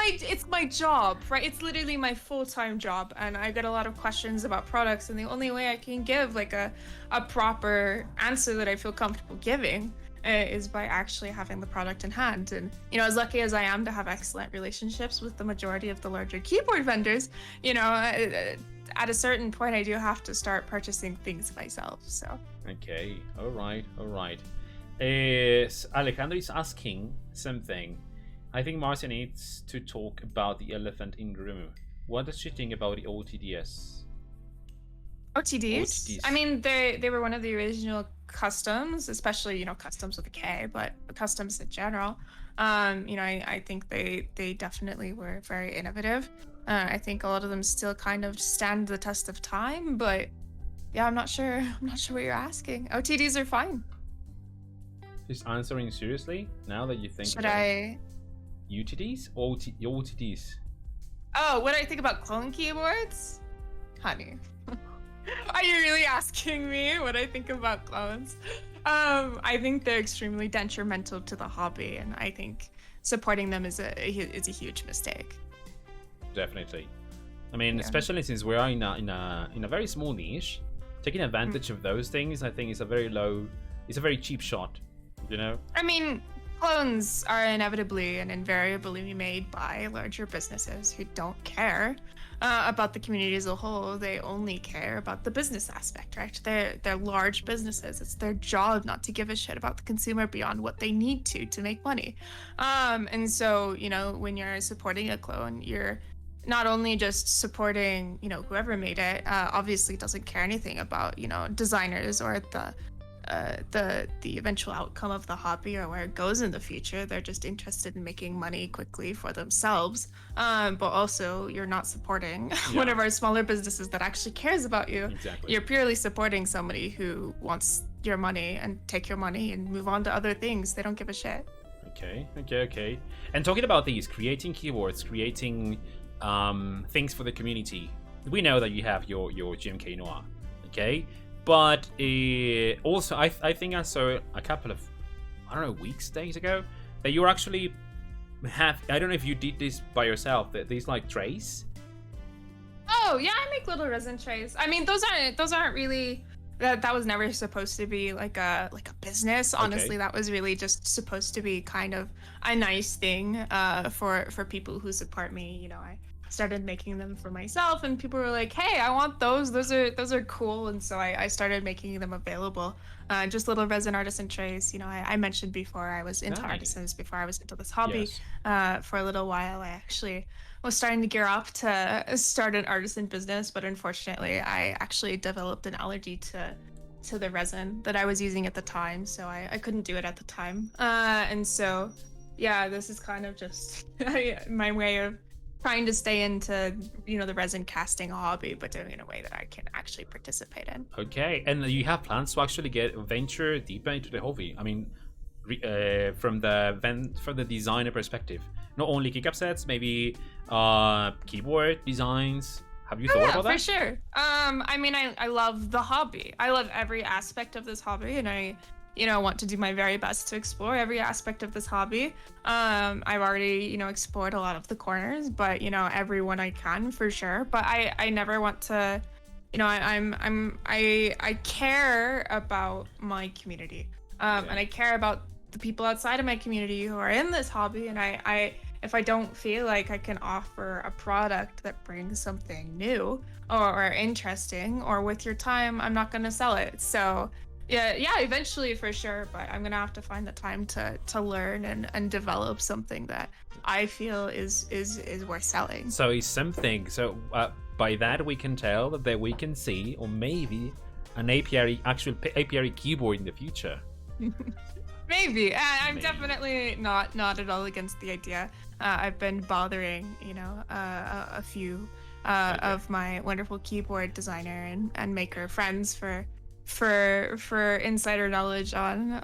my job, right? It's literally my full-time job, and I get a lot of questions about products, and the only way I can give like a proper answer that I feel comfortable giving is by actually having the product in hand. And as lucky as I am to have excellent relationships with the majority of the larger keyboard vendors, at a certain point I do have to start purchasing things myself. So okay, all right. Alejandro is asking something. I think Marcia needs to talk about the elephant in the room. What does she think about the OTDs? OTDs? I mean, they were one of the original customs, especially customs with a K, but customs in general. I think they definitely were very innovative. I think a lot of them still kind of stand the test of time, but yeah, I'm not sure what you're asking. OTDs are fine. She's answering seriously now that you think. Should I? UTDs or OTDs? Oh, what do I think about clone keyboards? Honey, are you really asking me what I think about clones? I think they're extremely detrimental to the hobby, and I think supporting them is a huge mistake. Definitely. I mean, especially since we are in a very small niche, taking advantage of those things, I think, is a very cheap shot. I mean, clones are inevitably and invariably made by larger businesses who don't care about the community as a whole. They only care about the business aspect, right? They're large businesses. It's their job not to give a shit about the consumer beyond what they need to make money. And so, when you're supporting a clone, you're not only just supporting, whoever made it, obviously doesn't care anything about, designers or the eventual outcome of the hobby or where it goes in the future. They're just interested in making money quickly for themselves. But also, you're not supporting one of our smaller businesses that actually cares about you. Exactly. You're purely supporting somebody who wants your money and take your money and move on to other things. They don't give a shit. Okay. And talking about these, creating keywords, creating things for the community. We know that you have your GMK Noir, okay? But also, I think I saw a couple of, days ago, that you actually have, I don't know if you did this by yourself, that these like trays. Oh yeah, I make little resin trays. I mean, those aren't really, that was never supposed to be like a business. Honestly, that was really just supposed to be kind of a nice thing for people who support me. I started making them for myself, and people were like, hey, I want those are cool. And so I started making them available, just little resin artisan trays. I mentioned before I was into artisans before I was into this hobby. For a little while I actually was starting to gear up to start an artisan business, but unfortunately I actually developed an allergy to the resin that I was using at the time, so I couldn't do it at the time. And so yeah, this is kind of just my way of trying to stay into, the resin casting hobby, but doing it in a way that I can actually participate in. Okay, and you have plans to actually venture deeper into the hobby. I mean, from the designer perspective, not only keycap sets, maybe keyboard designs. Have you thought about that? For sure. I mean, I love the hobby. I love every aspect of this hobby, and I want to do my very best to explore every aspect of this hobby. I've already, explored a lot of the corners, but every one I can for sure. But I never want to, I care about my community, and I care about the people outside of my community who are in this hobby. And if I don't feel like I can offer a product that brings something new or interesting or with your time, I'm not going to sell it. So yeah, eventually for sure, but I'm gonna have to find the time to learn and develop something that I feel is worth selling. So it's something. So by that we can tell that we can see, or maybe an actual apiary keyboard in the future. Maybe. I'm definitely not at all against the idea. I've been bothering, a few of my wonderful keyboard designer and maker friends for insider knowledge on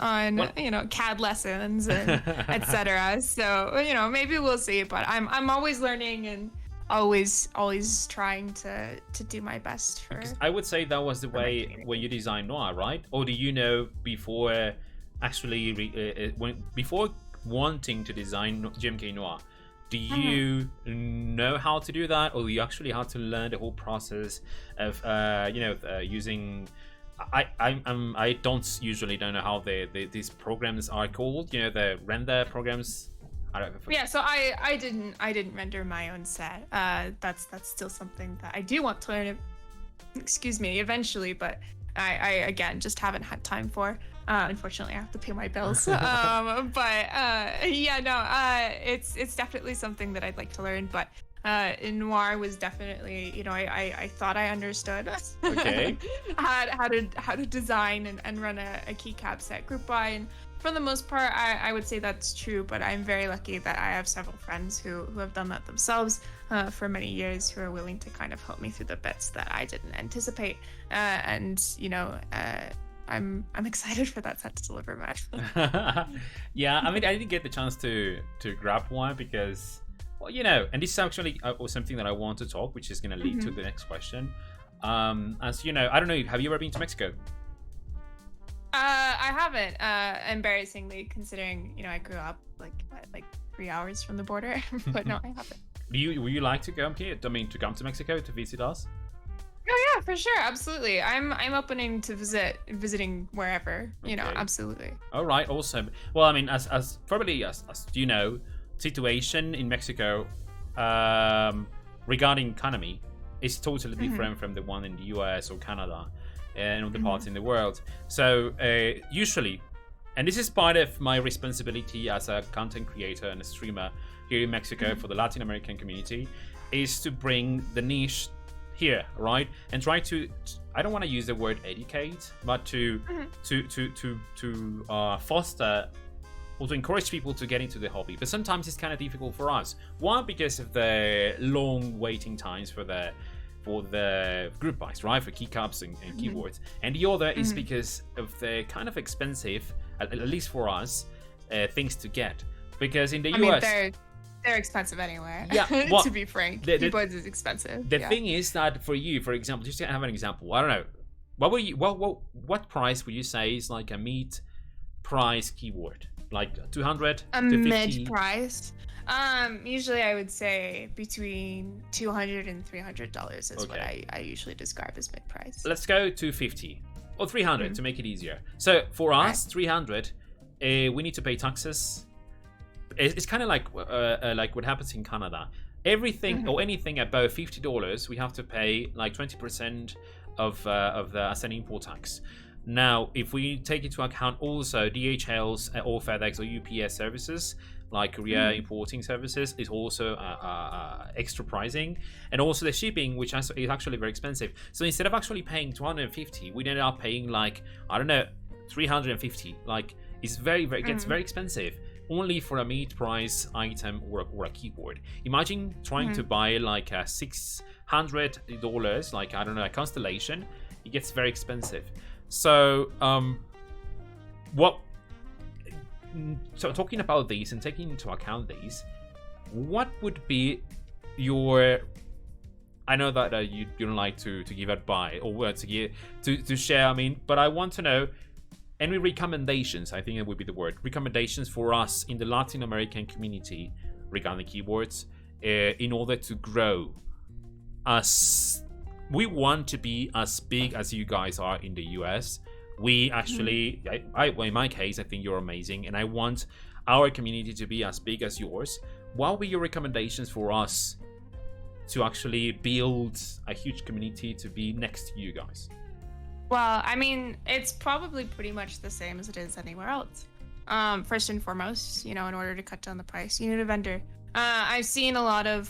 CAD lessons and etc. So maybe we'll see, but I'm always learning and always trying to do my best for. Because I would say that was the way when you designed Noir, right? Or do you know before actually before wanting to design GMK Noir, do you know how to do that, or do you actually have to learn the whole process of using? I don't usually know how these programs are called. The render programs. Yeah, so I didn't render my own set. That's still something that I do want to learn. Excuse me, eventually, but I again just haven't had time for. Unfortunately, I have to pay my bills. It's definitely something that I'd like to learn. But Noir was definitely, I thought I understood okay. how to design and run a keycap set group buy, and for the most part I would say that's true, but I'm very lucky that I have several friends who have done that themselves for many years, who are willing to kind of help me through the bits that I didn't anticipate, I'm excited for that set to deliver, Matt. Yeah, I mean, I didn't get the chance to grab one because, well, and this is actually something that I want to talk, which is going to lead to the next question. As you know, I don't know, have you ever been to Mexico? I haven't, embarrassingly, considering, I grew up like 3 hours from the border, but no, I haven't. Would you like to come here? I mean, to come to Mexico to visit us? Oh yeah, for sure, absolutely. I'm opening to visiting wherever, absolutely. All right, awesome. Well, I mean, as probably as you know, situation in Mexico regarding economy is totally different from the one in the US or Canada and other parts in the world. So usually, and this is part of my responsibility as a content creator and a streamer here in Mexico for the Latin American community, is to bring the niche here, right, and try to, I don't want to use the word educate, but to foster or to encourage people to get into the hobby. But sometimes it's kind of difficult for us. One, because of the long waiting times for the group buys, right, for keycaps and keyboards, and the other is because of the kind of expensive, at least for us, things to get. Because in the US, they're expensive anywhere. Yeah, to be frank, keyboards is expensive. The thing is that for you, for example, just to have an example, I don't know, what price would you say is like a mid-price keyboard? Like 200? A mid-price? Usually I would say between $200 and $300 is what I usually describe as mid-price. Let's go to 50 or 300 to make it easier. So for us, 300, we need to pay taxes. It's kind of like what happens in Canada. Everything or anything above $50, we have to pay like 20% of the as an import tax. Now, if we take into account also DHL's or FedEx or UPS services, like courier importing services, is also extra pricing, and also the shipping, which is actually very expensive. So instead of actually paying 250, we ended up paying like, I don't know, 350. Like, it's very, very, gets very expensive. only for a mid-price item or a keyboard. Imagine trying to buy like a $600, like, I don't know, a Constellation. It gets very expensive. So talking about these and taking into account these, what would be your... I know that you don't like to give advice or to share, I mean, but I want to know any recommendations. I think it would be the word, recommendations for us in the Latin American community regarding keyboards, in order to grow. As we want to be as big as you guys are in the US. We actually, well, in my case, I think you're amazing, and I want our community to be as big as yours. What would be your recommendations for us to actually build a huge community to be next to you guys? Well, I mean, it's probably pretty much the same as it is anywhere else. First and foremost, in order to cut down the price, you need a vendor. I've seen a lot of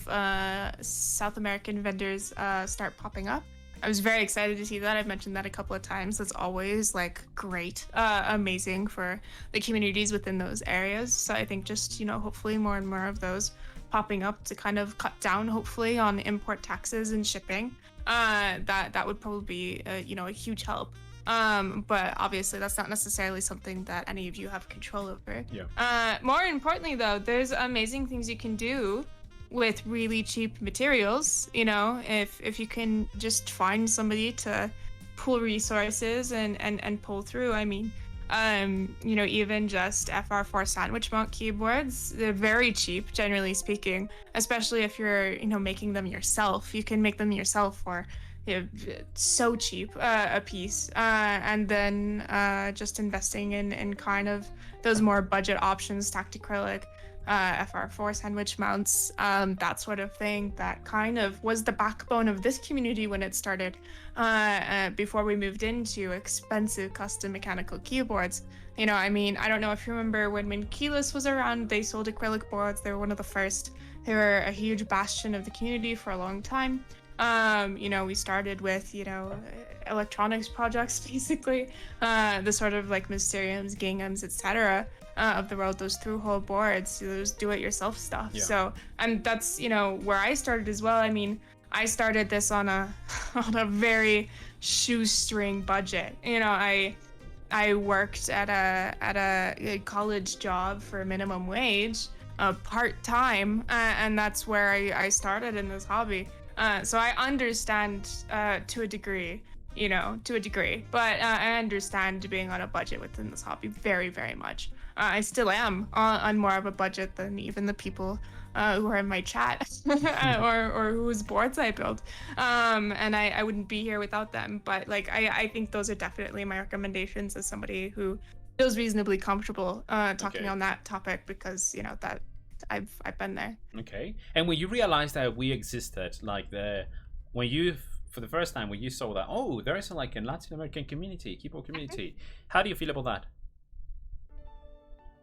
South American vendors start popping up. I was very excited to see that. I've mentioned that a couple of times. That's always like great, amazing for the communities within those areas. So I think just, hopefully more and more of those popping up to kind of cut down, hopefully, on import taxes and shipping. That would probably be, a huge help. But obviously that's not necessarily something that any of you have control over. Yeah. More importantly, though, there's amazing things you can do with really cheap materials. If you can just find somebody to pull resources and pull through. I mean, even just FR4 sandwich mount keyboards, they're very cheap, generally speaking, especially if you're, making them yourself. You can make them yourself for so cheap a piece. And then just investing in kind of those more budget options, Tacticrylic, FR4 sandwich mounts, that sort of thing, that kind of was the backbone of this community when it started, before we moved into expensive custom mechanical keyboards. I don't know if you remember when Keyless was around, they sold acrylic boards. They were one of the first. They were a huge bastion of the community for a long time. We started with, electronics projects, basically, the sort of like Mysteriums, Ginghams, etc. Of the world, those through-hole boards, those do-it-yourself stuff. Yeah. So, and that's, where I started as well. I mean, I started this on a very shoestring budget. I worked at a college job for minimum wage, part-time, and that's where I started in this hobby. So I understand to a degree, but I understand being on a budget within this hobby very, very much. I still am on more of a budget than even the people who are in my chat or whose boards I build. And I wouldn't be here without them. But I think those are definitely my recommendations as somebody who feels reasonably comfortable talking on that topic, because that I've been there. Okay. And when you realized that we existed, for the first time, when you saw that, there is a Latin American community, keyboard community, how do you feel about that?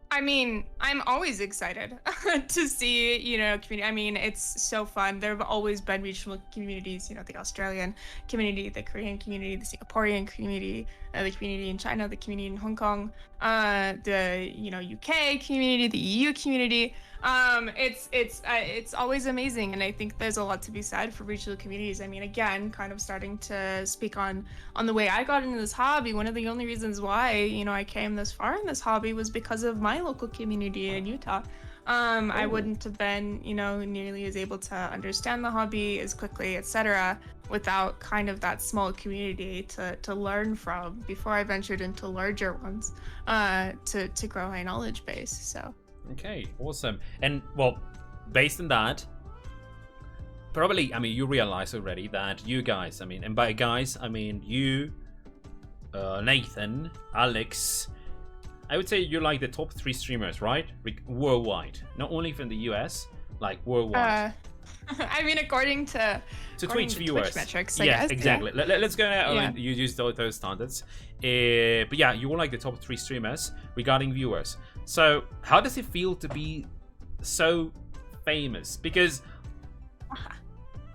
I mean, I'm always excited to see, community. I mean, it's so fun. There have always been regional communities, the Australian community, the Korean community, the Singaporean community, the community in China, the community in Hong Kong, the, UK community, the EU community. It's always amazing, and I think there's a lot to be said for regional communities. I mean, again, kind of starting to speak on the way I got into this hobby. One of the only reasons why I came this far in this hobby was because of my local community in Utah. I wouldn't have been nearly as able to understand the hobby as quickly, etc., without kind of that small community to learn from before I ventured into larger ones, to grow my knowledge base. So okay, awesome. And well, based on that, probably, I mean, you realize already that you guys, I mean, and by guys, I mean you, Nathan, Alex, I would say you're like the top 3 streamers, right? Worldwide, not only from the US, like worldwide. I mean, according to Twitch viewers, Twitch metrics, yes, exactly. Yeah. Let's go now. Yeah. You use those standards. But yeah, you were like the top 3 streamers regarding viewers. So how does it feel to be so famous? Because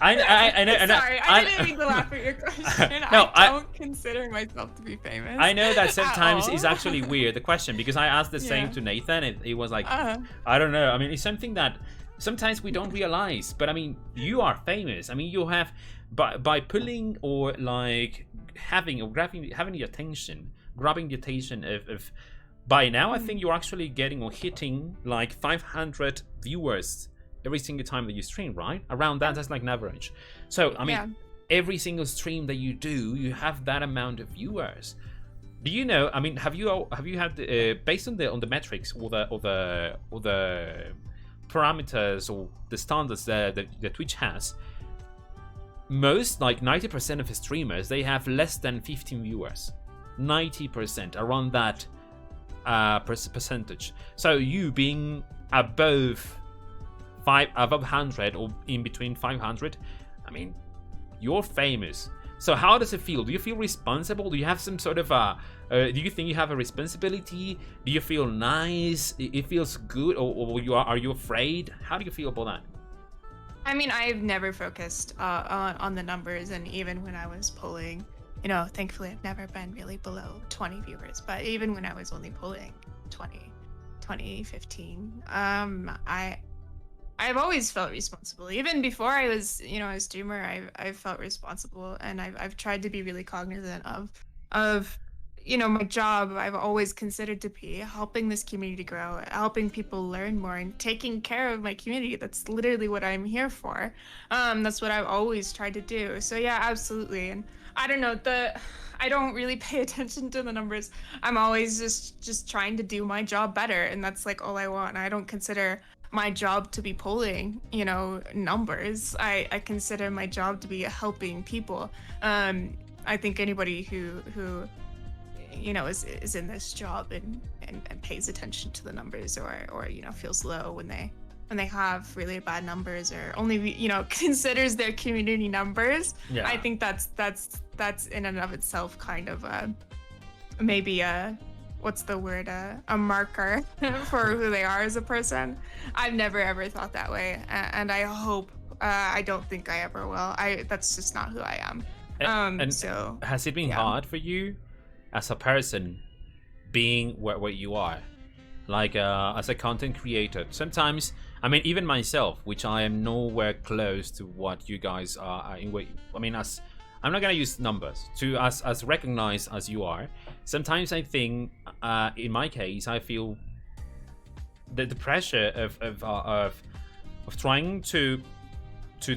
I know. Sorry, I didn't mean to laugh at your question. No, I don't consider myself to be famous. I know that sometimes it's actually weird, the question, because I asked the same to Nathan, and he was like, I don't know. I mean, it's something that sometimes we don't realize, but I mean, you are famous. I mean, you have, by pulling or like having the attention, grabbing the attention of by now, I think you're actually getting or hitting like 500 viewers every single time that you stream, right? Around that, that's like an average. So, I mean, every single stream that you do, you have that amount of viewers. Do you know? I mean, have you had based on the metrics or the parameters or the standards that Twitch has? Most, like 90% of the streamers, they have less than 15 viewers. 90%, around that percentage. So you being above 100 or in between 500, I mean, you're famous. So how does it feel? Do you feel responsible? Do you have some sort of do you think you have a responsibility? Do you feel nice? It feels good, or are you afraid? How do you feel about that? I mean, I've never focused on the numbers, and even when I was polling, you know, thankfully I've never been really below 20 viewers, but even when I was only polling 20, 15, I've always felt responsible. Even before I was, you know, a streamer, I've felt responsible, and I've tried to be really cognizant of, you know, my job. I've always considered to be helping this community grow, helping people learn more, and taking care of my community. That's literally what I'm here for. That's what I've always tried to do. So yeah, absolutely. And I don't know, I don't really pay attention to the numbers. I'm always just trying to do my job better, and that's like all I want. And I don't consider my job to be polling, you know, numbers. I consider my job to be helping people. I think anybody who you know is in this job and pays attention to the numbers, or you know, feels low when they have really bad numbers, or only, you know, considers their community numbers. Yeah. I think that's in and of itself kind of maybe a what's the word, a marker for who they are as a person. I've never ever thought that way, and I hope I don't think I ever will. That's just not who I am. And so has it been hard for you as a person being where you are, like as a content creator? Sometimes, I mean, even myself, which I am nowhere close to what you guys are in. I mean, as I'm not gonna use numbers to as recognized as you are. Sometimes I think, in my case, I feel the pressure of trying to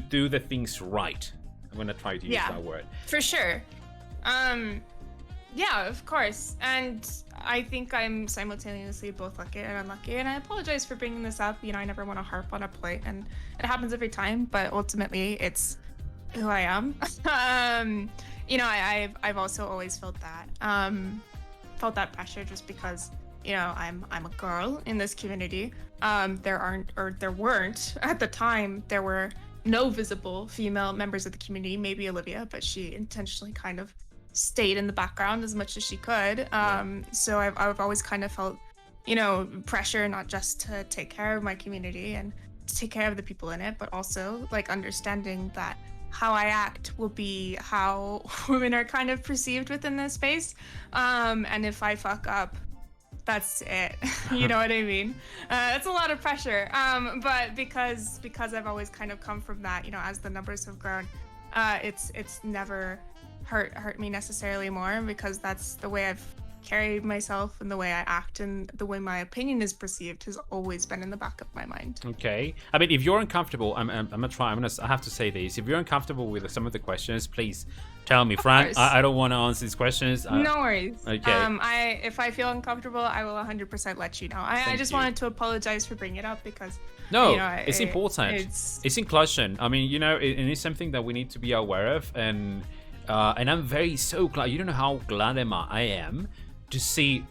do the things right. I'm gonna try to use that word. For sure. Yeah, of course. And I think I'm simultaneously both lucky and unlucky. And I apologize for bringing this up. You know, I never want to harp on a point, and it happens every time. But ultimately, it's who I am. You know, I've also always felt that pressure just because, you know, I'm a girl in this community. There weren't at the time. There were no visible female members of the community. Maybe Olivia, but she intentionally kind of stayed in the background as much as she could. So I've always kind of felt, you know, pressure not just to take care of my community and to take care of the people in it, but also like understanding that how I act will be how women are kind of perceived within this space. And if I fuck up, that's it. You know what I mean? It's a lot of pressure. But because I've always kind of come from that, you know, as the numbers have grown, it's never hurt me necessarily more, because that's the way I've carried myself, and the way I act, and the way my opinion is perceived has always been in the back of my mind. Okay. I mean, if you're uncomfortable, I have to say this. If you're uncomfortable with some of the questions, please tell me, Frank. I don't want to answer these questions. No worries. Okay. If I feel uncomfortable, I will 100% let you know. I just wanted to apologize for bringing it up, because no, you know, it's important. It's inclusion. I mean, you know, it is something that we need to be aware of, and I'm so glad. You don't know how glad I am to see.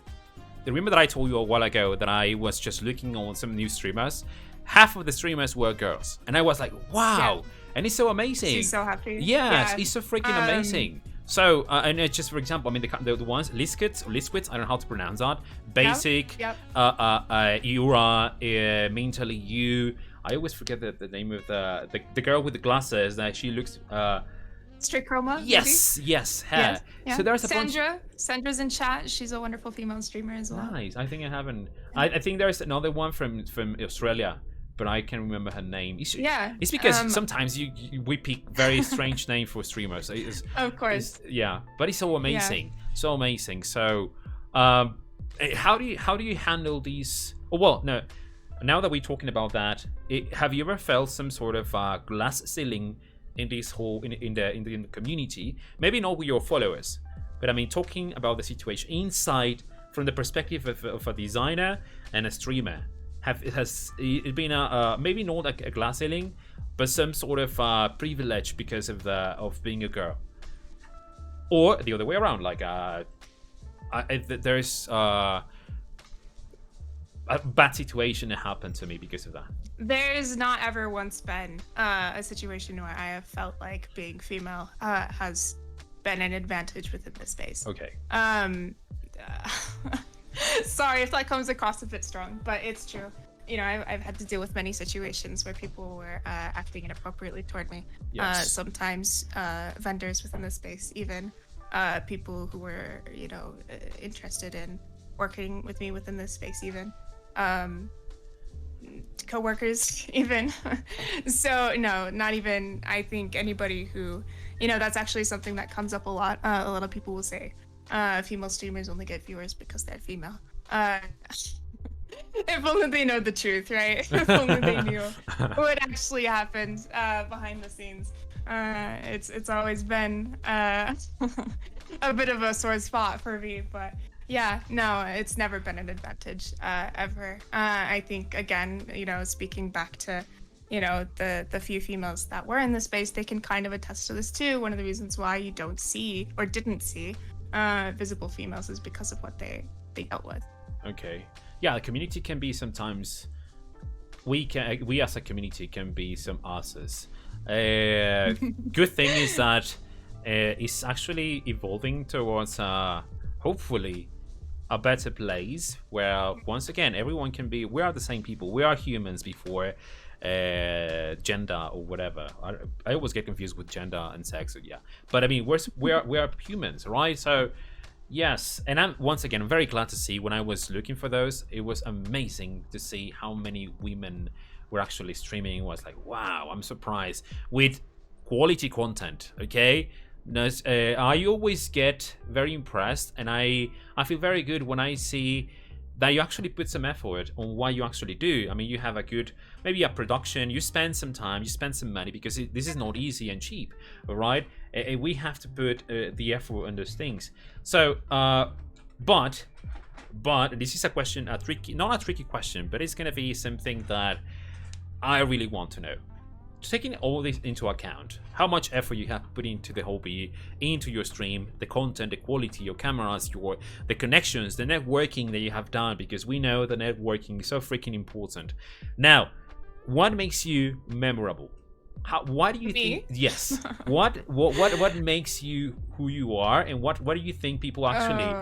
Remember that I told you a while ago that I was just looking on some new streamers. Half of the streamers were girls, and I was like, wow. Yeah. And it's so amazing. She's so happy. Yes, it's so freaking amazing. So, and it's just, for example, I mean, the ones, Liskits, I don't know how to pronounce that. Basic, yep. Yura, Mentally You, I always forget the name of the girl with the glasses. That she looks. Straight Chroma. Yes, maybe? yes, her. Yes, yeah. So there's a Sandra's in chat. She's a wonderful female streamer as well. Nice. I think I haven't. I think there's another one from Australia, but I can't remember her name. It's because sometimes we pick very strange name for streamers. Of course. Yeah, but it's so amazing, so amazing. So, how do you handle these? Oh, well, no. Now that we're talking about that, have you ever felt some sort of glass ceiling in this whole in the community? Maybe not with your followers, but I mean talking about the situation inside from the perspective of a designer and a streamer. Has it been maybe not a glass ceiling, but some sort of privilege because of being a girl, or the other way around? Like there's a bad situation that happened to me because of that. There's not ever once been a situation where I have felt like being female has been an advantage within this space. Okay. Sorry if that comes across a bit strong, but it's true. You know, I've had to deal with many situations where people were acting inappropriately toward me. Yes. Sometimes vendors within the space, even people who were, you know, interested in working with me within this space, even. Co-workers even. So no, not even. I think anybody who, you know, that's actually something that comes up a lot. A lot of people will say female streamers only get viewers because they're female. If only they know the truth, right? If only they knew what actually happened behind the scenes. It's always been a bit of a sore spot for me, but yeah, no, it's never been an advantage ever. I think, again, you know, speaking back to, you know, the few females that were in the space, they can kind of attest to this too. One of the reasons why you don't see or didn't see visible females is because of what they dealt with. Okay. Yeah, the community can be sometimes. We as a community can be some asses. Good thing is that it's actually evolving towards hopefully a better place where once again everyone can be. We are the same people. We are humans before gender or whatever. I always get confused with gender and sex. So yeah, but I mean we are humans, right? So. Yes, and I'm very glad to see when I was looking for those, it was amazing to see how many women were actually streaming. It was like, wow, I'm surprised with quality content. Okay, I always get very impressed, and I feel very good when I see that you actually put some effort on what you actually do. I mean, you have a good, maybe a production, you spend some time, you spend some money, because this is not easy and cheap, all right? We have to put the effort on those things. So, but this is a question, not a tricky question, but it's gonna be something that I really want to know. Taking all this into account, how much effort you have put into the hobby, into your stream, the content, the quality, your cameras, the connections, the networking that you have done, because we know the networking is so freaking important. Now, what makes you memorable? Why do you think? Yes. What makes you who you are, and what do you think people actually?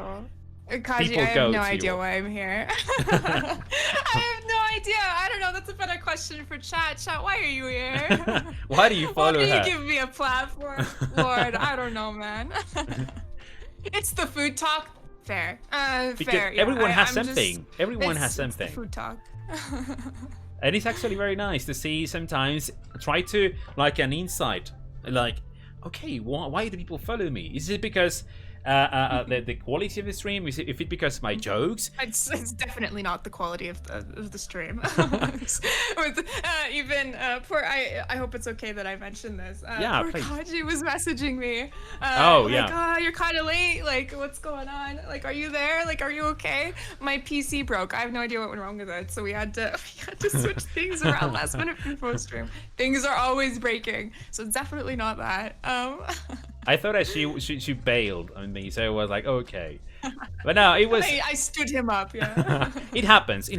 Kaji, I have no idea why I'm here. I have no idea. I don't know. That's a better question for chat. Chat, why are you here? Why do you follow her? Why do you give me a platform? Lord, I don't know, man. It's the food talk. Fair. Fair. Yeah. Everyone has something. Everyone has something. It's the food talk. And it's actually very nice to see sometimes try to like an insight. Like, okay, why do people follow me? Is it because the quality of the stream? Is it because of my jokes? It's definitely not the quality of the stream. Even poor, I hope it's okay that I mentioned this. Yeah, poor Kaji was messaging me. Like, you're kind of late. Like, what's going on? Like, are you there? Like, are you okay? My PC broke. I have no idea what went wrong with it, so we had to switch things around last minute before stream. Things are always breaking, so it's definitely not that. I thought that she bailed on me, so I was like, okay. But no, it was. I stood him up. Yeah. It happens.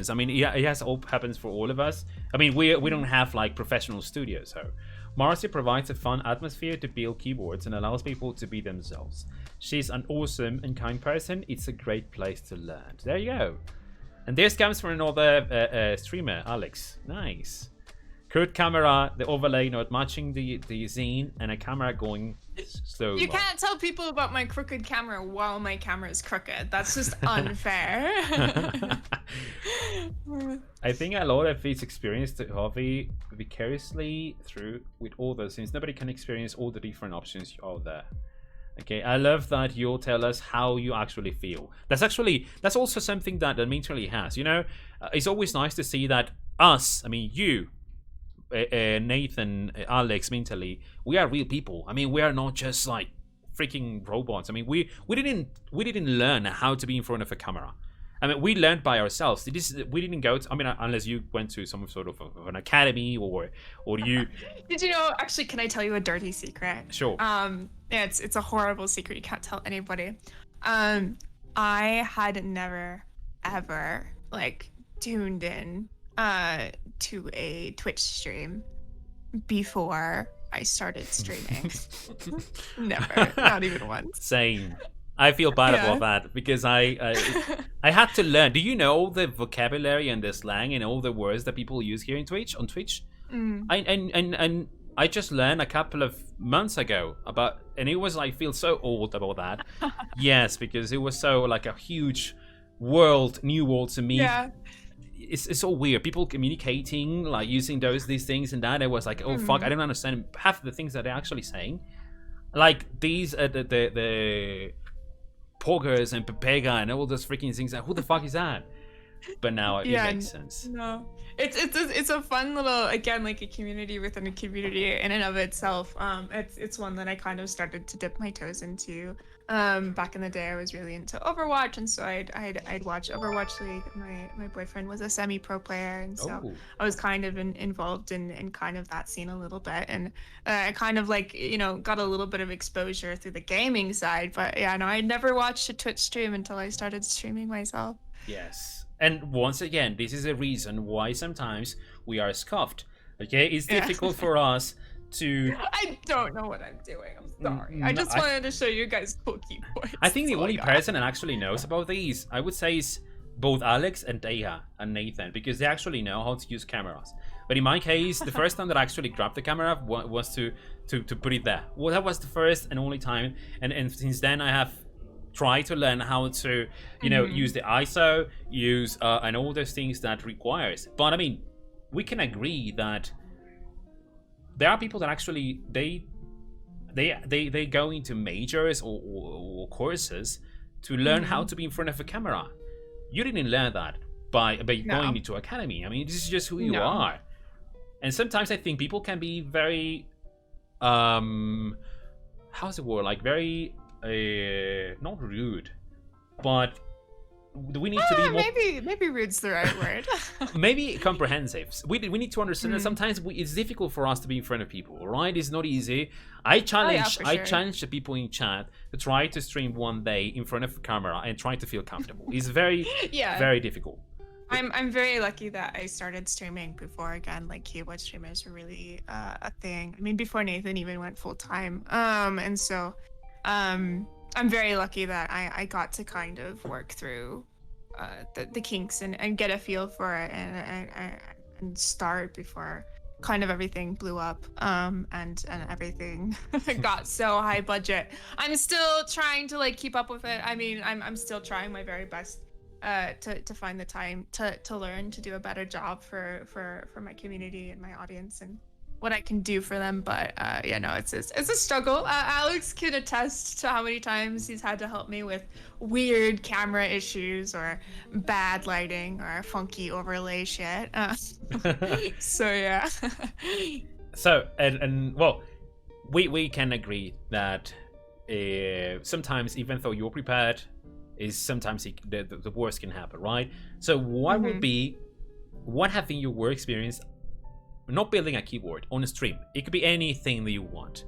I mean, it happens for all of us. I mean, we don't have like professional studios, so Marcia provides a fun atmosphere to build keyboards and allows people to be themselves. She's an awesome and kind person. It's a great place to learn. There you go. And this comes from another streamer, Alex. Nice. curved camera, the overlay not matching the scene, and a camera going slow. You can't tell people about my crooked camera while my camera is crooked. That's just unfair. I think a lot of it's experienced the hobby vicariously through with all those things. Nobody can experience all the different options out there. Okay, I love that you'll tell us how you actually feel. That's also something that Mentally has. You know, it's always nice to see that us, I mean you, Nathan, Alex, Mentally, we are real people. I mean, we are not just like freaking robots. I mean, we didn't learn how to be in front of a camera. I mean, we learned by ourselves. We didn't go to, I mean, unless you went to some sort of an academy or you. Did you know? Actually, can I tell you a dirty secret? Sure. Yeah, it's a horrible secret. You can't tell anybody. I had never ever like tuned in to a Twitch stream before I started streaming. Never, not even once. Same. I feel bad about that because I had to learn. Do you know all the vocabulary and the slang and all the words that people use here on Twitch? And I just learned a couple of months ago and it was, I feel so old about that. Yes, because it was so like a huge new world to me. Yeah. It's so weird. People communicating, like using these things and that. I was like, oh fuck, I don't understand half the things that they're actually saying. Like these, the poggers and pepega and all those freaking things. Like, who the fuck is that? But now it makes sense. No, it's a fun little, again, like a community within a community in and of itself. It's one that I kind of started to dip my toes into. Back in the day, I was really into Overwatch, and so I'd watch Overwatch League. My boyfriend was a semi-pro player, and so I was kind of involved in kind of that scene a little bit, and I kind of like, you know, got a little bit of exposure through the gaming side. But yeah, no, I never watched a Twitch stream until I started streaming myself. Yes, and once again, this is a reason why sometimes we are scuffed. Okay, it's difficult for us to. I don't know what I'm doing. I'm sorry. I just wanted to show you guys cool keyboards. I think the only person that actually knows about these, I would say, is both Alex and Deja and Nathan, because they actually know how to use cameras. But in my case, the first time that I actually grabbed the camera was to put it there. Well, that was the first and only time, and since then I have tried to learn how to, you know, use the ISO, use and all those things that requires. But I mean, we can agree that there are people that actually they go into majors or courses to learn how to be in front of a camera. You didn't learn that by going into academy. I mean, this is just who you are. And sometimes I think people can be very how's the word, like very not rude, but we need to be more... maybe rude's the right word. Maybe comprehensive. We need to understand that sometimes it's difficult for us to be in front of people, right? It's not easy. I challenge the people in chat to try to stream one day in front of a camera and try to feel comfortable. It's very very difficult. I'm very lucky that I started streaming before, again, like keyboard streamers were really a thing. I mean, before Nathan even went full time. And so I'm very lucky that I got to kind of work through the kinks and get a feel for it and start before kind of everything blew up and everything got so high budget. I'm still trying to like keep up with it. I mean, I'm still trying my very best to find the time to learn to do a better job for my community and my audience and what I can do for them. But yeah, no, it's a struggle. Alex can attest to how many times he's had to help me with weird camera issues or bad lighting or funky overlay shit. So yeah. So and well, we can agree that sometimes, even though you're prepared, is sometimes the worst can happen, right? So what have been your work experience not building a keyboard on a stream? It could be anything that you want.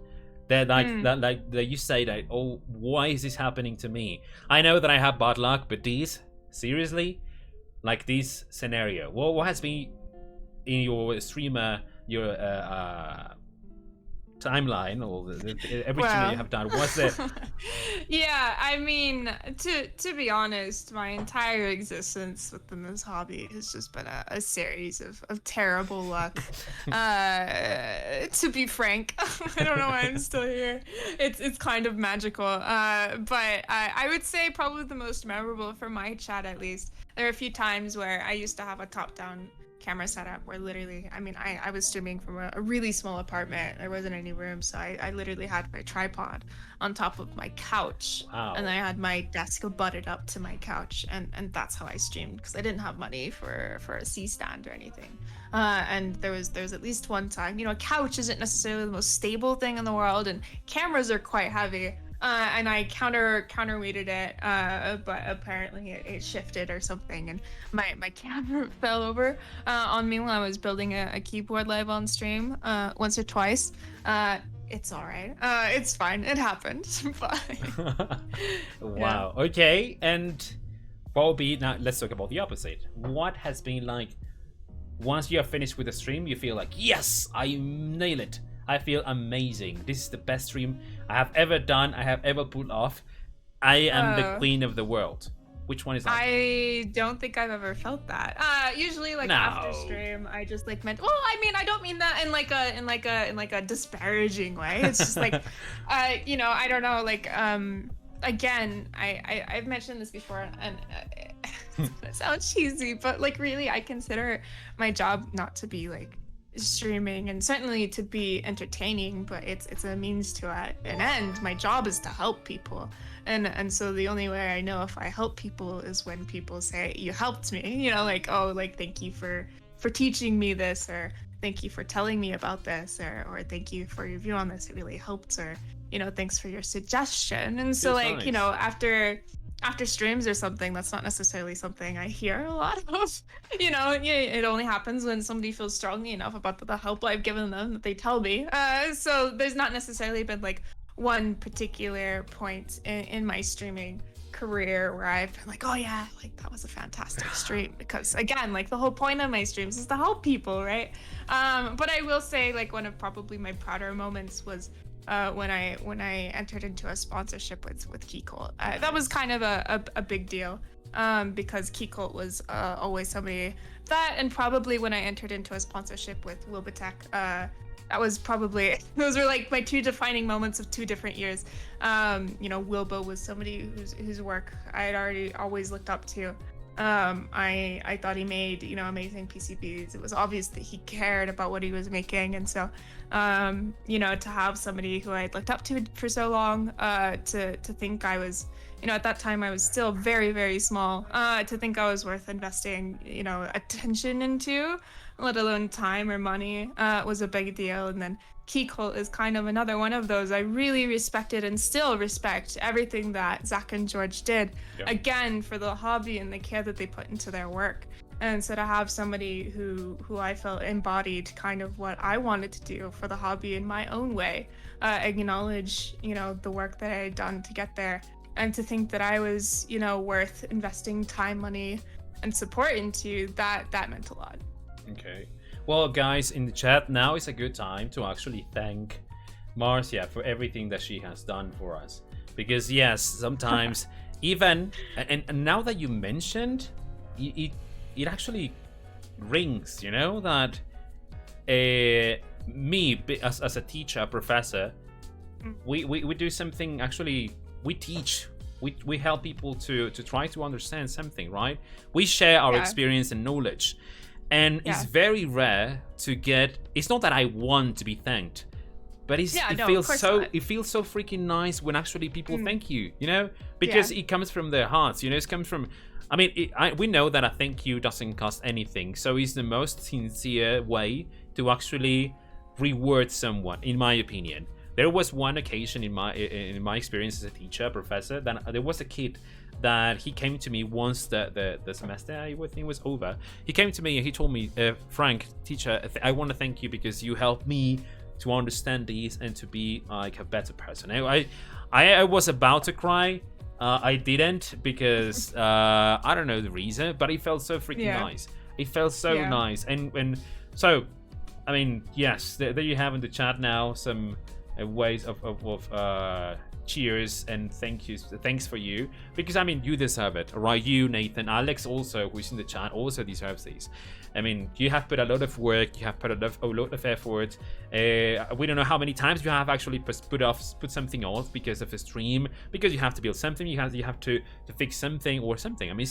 That you say that, oh, why is this happening to me? I know that I have bad luck, but seriously, like this scenario, what has been in your streamer, your timeline or everything that you have done? What's it? Yeah, I mean, to be honest, my entire existence within this hobby has just been a series of terrible luck. To be frank, I don't know why I'm still here. It's kind of magical. But I would say probably the most memorable for my chat, at least. There are a few times where I used to have a top-down camera setup where literally, I mean, I was streaming from a really small apartment. There wasn't any room, so I literally had my tripod on top of my couch. Wow. And I had my desk butted up to my couch, and that's how I streamed, because I didn't have money for a C stand or anything. And there was at least one time, you know, a couch isn't necessarily the most stable thing in the world, and cameras are quite heavy. And I counterweighted it, but apparently it shifted or something, and my camera fell over on me while I was building a keyboard live on stream once or twice. It's all right. It's fine. It happened. Wow. Yeah. Okay. And Bobby, now let's talk about the opposite. What has been like once you are finished with the stream? You feel like, yes, I nailed it. I feel amazing. This is the best stream I have ever done. I have ever pulled off. I am the queen of the world. Which one is that? I don't think I've ever felt that. Usually, like, after stream, I just like meant. Well, I mean, I don't mean that in like a disparaging way. It's just like, you know, I don't know. Like, again, I've mentioned this before, and it sounds cheesy, but like, really, I consider my job not to be like streaming, and certainly to be entertaining, but it's a means to an end. My job is to help people, and so the only way I know if I help people is when people say, you helped me, you know, like, oh, like, thank you for teaching me this, or thank you for telling me about this, or thank you for your view on this, it really helped, or, you know, thanks for your suggestion. And so, like, nice. You know, after streams or something, that's not necessarily something I hear a lot of. You know, it only happens when somebody feels strongly enough about the help I've given them that they tell me. So there's not necessarily been like one particular point in my streaming career where I've been like, oh yeah, like that was a fantastic stream, because again, like the whole point of my streams is to help people, right? But I will say, like, one of probably my prouder moments was when I entered into a sponsorship with Keycult. That was kind of a big deal, because Keycult was always somebody that, and probably when I entered into a sponsorship with Wilbitech, that was probably, those were like my two defining moments of 2 different years. You know, Wilbo was somebody whose work I had already always looked up to. I thought he made, you know, amazing PCBs. It was obvious that he cared about what he was making, and so you know, to have somebody who I'd looked up to for so long, to think I was, you know, at that time I was still very, very small, to think I was worth investing, you know, attention into, let alone time or money, was a big deal. And then Keycult is kind of another one of those. I really respected and still respect everything that Zach and George did, again, for the hobby and the care that they put into their work. And so to have somebody who I felt embodied kind of what I wanted to do for the hobby in my own way, acknowledge, you know, the work that I had done to get there, and to think that I was, you know, worth investing time, money, and support into, that meant a lot. Okay. Well, guys, in the chat, now is a good time to actually thank Marcia for everything that she has done for us. Because, yes, sometimes even, and now that you mentioned, it actually rings, you know, that me, as a teacher, a professor, we do something, actually, we teach. We help people to try to understand something, right? We share our experience and knowledge. And it's very rare to get. It's not that I want to be thanked, but it feels so freaking nice when actually people thank you, you know, because it comes from their hearts, you know. It comes from. I mean, we know that a thank you doesn't cost anything, so it's the most sincere way to actually reward someone, in my opinion. There was one occasion in my experience as a teacher, professor, that there was a kid that he came to me once the semester, I think, was over. He came to me and he told me, Frank, teacher, I want to thank you because you helped me to understand these and to be like a better person. I was about to cry. I didn't, because I don't know the reason, but it felt so freaking nice. It felt so nice. And so I mean, yes, there you have in the chat now some ways of cheers and thanks for you, because I mean, you deserve it, right? You, Nathan, Alex also, who's in the chat, also deserves these. I mean, you have put a lot of work, you have put a lot of effort. We don't know how many times you have actually put something off because of a stream, because you have to build something, you have to fix something or something. I mean,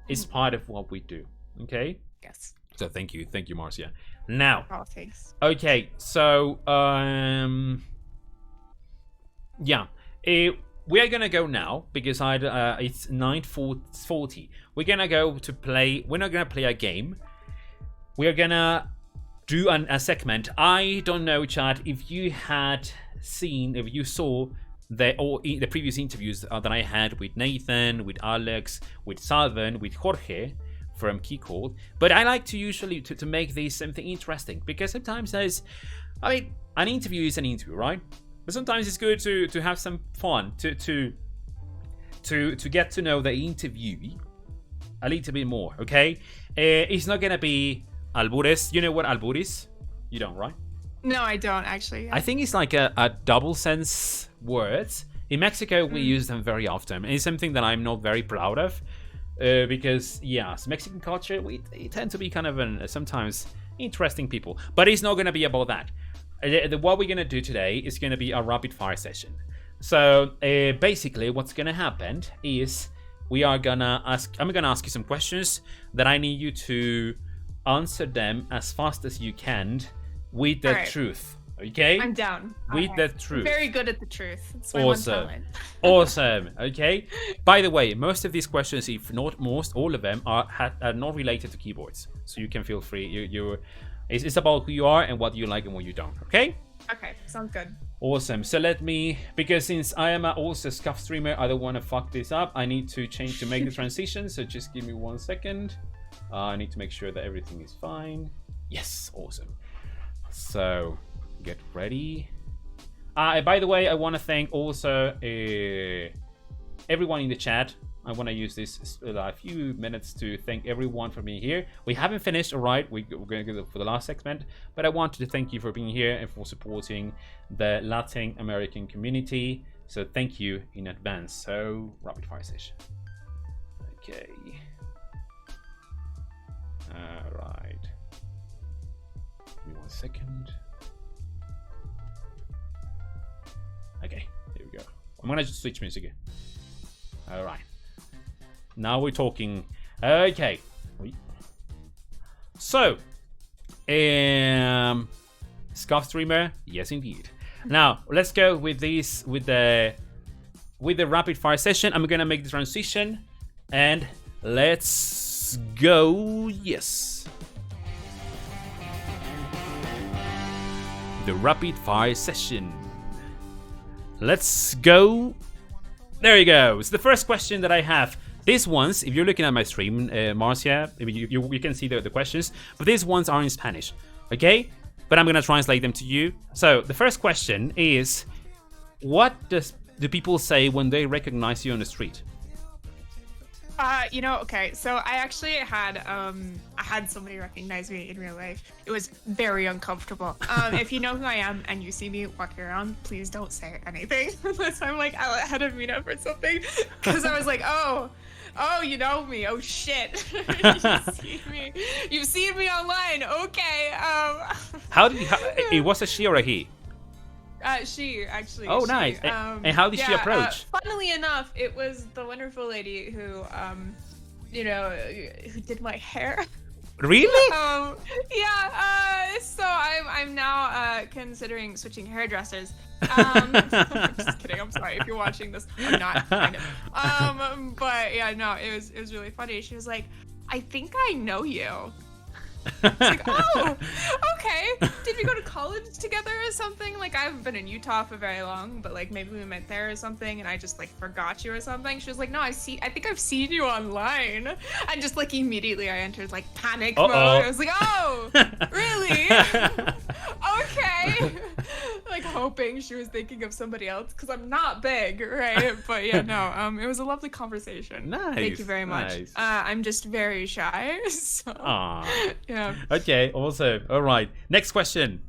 it's part of what we do. Okay. Yes. So thank you, Marcia. Now. Oh, thanks. Okay, so yeah, we are gonna go now because it's 9:40. We're gonna go to play. We're not gonna play a game. We are gonna do a segment. I don't know, chat, if you saw the previous interviews that I had with Nathan, with Alex, with Salvan, with Jorge from Keycall, but I like to usually to make this something interesting, because sometimes an interview is an interview, right? But sometimes it's good to have some fun, to get to know the interviewee a little bit more, okay? It's not gonna be albures. You know what albur is? You don't, right? No, I don't actually. I think it's like a double sense words. In Mexico, we use them very often, and it's something that I'm not very proud of. Because yes, Mexican culture, we tend to be kind of sometimes interesting people, but it's not going to be about that. What we're going to do today is going to be a rapid fire session. So basically what's going to happen is I'm going to ask you some questions that I need you to answer them as fast as you can with the truth. Okay? I'm down. With the truth. I'm very good at the truth. It's my awesome. one talent. Awesome. Okay. By the way, most of these questions, if not most, all of them are not related to keyboards. So you can feel free. It's about who you are and what you like and what you don't. Okay? Okay. Sounds good. Awesome. So because since I am also a scuff streamer, I don't want to fuck this up. I need to make the transition. So just give me 1 second. I need to make sure that everything is fine. Yes. Awesome. So get ready. By the way, I want to thank also everyone in the chat. I want to use this a few minutes to thank everyone for being here. We haven't finished, all right? We're going to go for the last segment, but I wanted to thank you for being here and for supporting the Latin American community. So thank you in advance. So rapid fire session. Okay. All right. Give me 1 second. Okay, here we go. I'm gonna just switch music again. All right. Now we're talking. Okay. So, scuff streamer, yes indeed. Now let's go with this with the rapid fire session. I'm gonna make the transition, and let's go. Yes. The rapid fire session. Let's go. There you go. So the first question that I have, these ones, if you're looking at my stream, Marcia, you can see the questions, but these ones are in Spanish, okay? But I'm gonna translate them to you. So the first question is, what do people say when they recognize you on the street? Okay, so I actually had somebody recognize me in real life. It was very uncomfortable. If you know who I am and you see me walking around, please don't say anything unless I'm like out at a meetup or something, because I was like, oh, you know me. Oh shit, you've seen me online. Okay. It was a she or a he? She actually. Oh, nice. And how did she approach? Funnily enough, it was the wonderful lady who, who did my hair. Really? So I'm now considering switching hairdressers. I'm just kidding. I'm sorry if you're watching this. I'm not. Kind of. But yeah, no, it was really funny. She was like, "I think I know you." It's like, oh, okay. Did we go to college together or something? Like, I haven't been in Utah for very long, but like maybe we met there or something, and I just like forgot you or something. She was like, no, I think I've seen you online. And just like immediately I entered like panic mode. I was like, oh, really? Okay. Like, hoping she was thinking of somebody else because I'm not big, right? But yeah, no, it was a lovely conversation. Nice. Thank you very much. Nice. I'm just very shy. So, yeah. Okay, awesome. All right. Next question.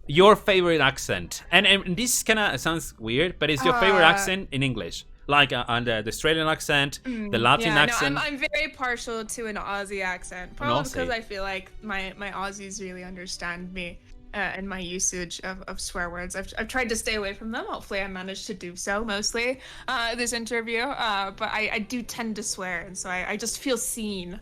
Your favorite accent. And this kind of sounds weird, but it's your favorite accent in English. Like on the Australian accent, the Latin accent. No, I'm very partial to an Aussie accent. Probably because I feel like my Aussies really understand me and my usage of swear words. I've tried to stay away from them. Hopefully I managed to do so mostly this interview. But I do tend to swear. And so I just feel seen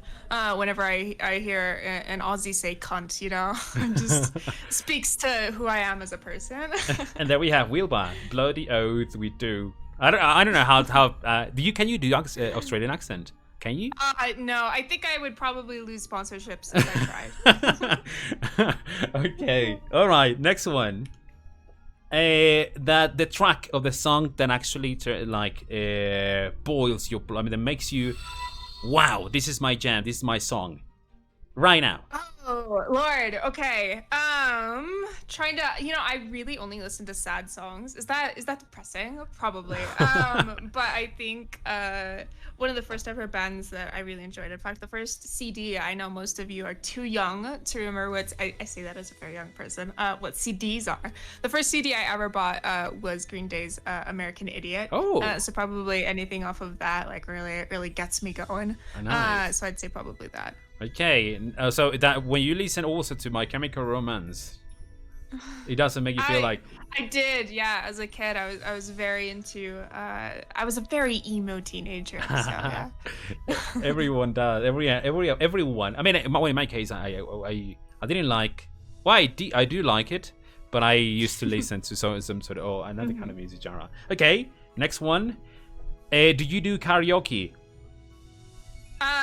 whenever I hear an Aussie say cunt, you know? It just speaks to who I am as a person. And there we have Wheelbar. Bloody oath we do. I don't know how can you do Australian accent? Can you? No, I think I would probably lose sponsorships if I tried. Okay, all right. Next one. The track of the song that actually boils your blood. I mean, that makes you, wow, this is my jam. This is my song. Right now. Oh Lord. Okay. Trying to. I really only listen to sad songs. Is that depressing? Probably. But I think one of the first ever bands that I really enjoyed. In fact, the first CD. I know most of you are too young to remember what. I say that as a very young person. What CDs are. The first CD I ever bought was Green Day's American Idiot. Oh. So probably anything off of that really gets me going. Nice. So I'd say probably that. Okay, so that when you listen also to My Chemical Romance, it doesn't make you feel like. I did, yeah. As a kid, I was very into. I was a very emo teenager. So yeah. Everyone does. Everyone. I mean, in my case, I didn't like. Well, I do like it, but I used to listen to some sort of another kind of music genre. Okay, next one. Do you do karaoke?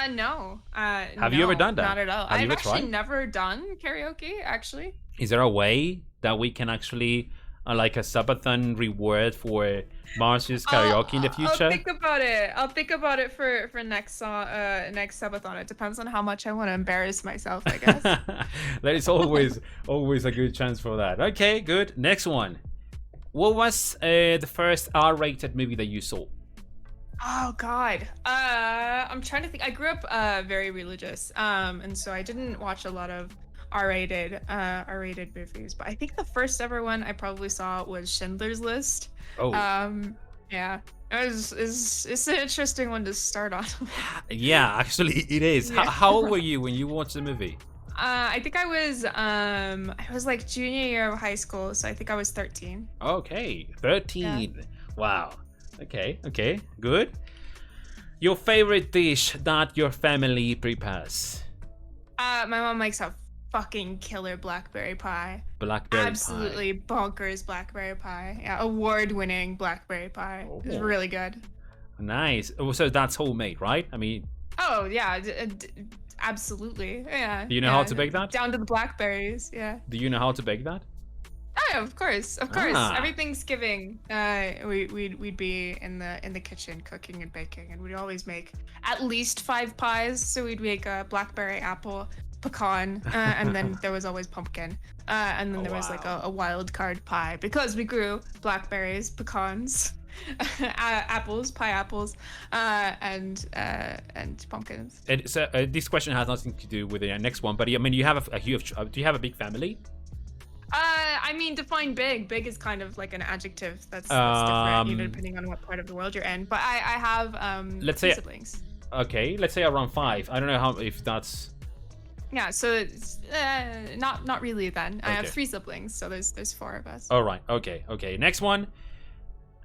No. Have you ever done that? Not at all. Have you I've ever actually tried? never done karaoke, actually. Is there a way that we can actually, like a subathon reward for Marcia's karaoke in the future? I'll think about it for next subathon. It depends on how much I want to embarrass myself, I guess. There is always a good chance for that. Okay, good. Next one. What was the first R-rated movie that you saw? Oh God, I'm trying to think. I grew up very religious, and so I didn't watch a lot of R-rated movies. But I think the first ever one I probably saw was Schindler's List. Oh. Yeah, it's an interesting one to start on. Yeah, actually, it is. Yeah. How old were you when you watched the movie? I think I was like junior year of high school, so I think I was 13. Okay, 13. Yeah. Wow. Okay, good. Your favorite dish that your family prepares? My mom makes a fucking killer blackberry pie. Absolutely bonkers blackberry pie. Yeah, award-winning blackberry pie. Oh. It's really good. Nice. So that's homemade, right? I mean. Oh yeah, absolutely. Yeah. Do you know how to bake that? Down to the blackberries. Yeah. Do you know how to bake that? Oh, yeah, of course. Every Thanksgiving, we'd be in the kitchen cooking and baking, and we'd always make at least 5 pies. So we'd make a blackberry, apple, pecan, and then there was always pumpkin, and then there was like a wild card pie because we grew blackberries, pecans, pie apples, and pumpkins. And so this question has nothing to do with the next one, but I mean, do you have a big family? I mean, define big. Big is kind of like an adjective that's different, depending on what part of the world you're in. But I have let's 3 say siblings. Okay, let's say around 5. I don't know if that's. Yeah, so it's not really then. Okay. I have 3 siblings, so there's 4 of us. All right. Okay. Next one.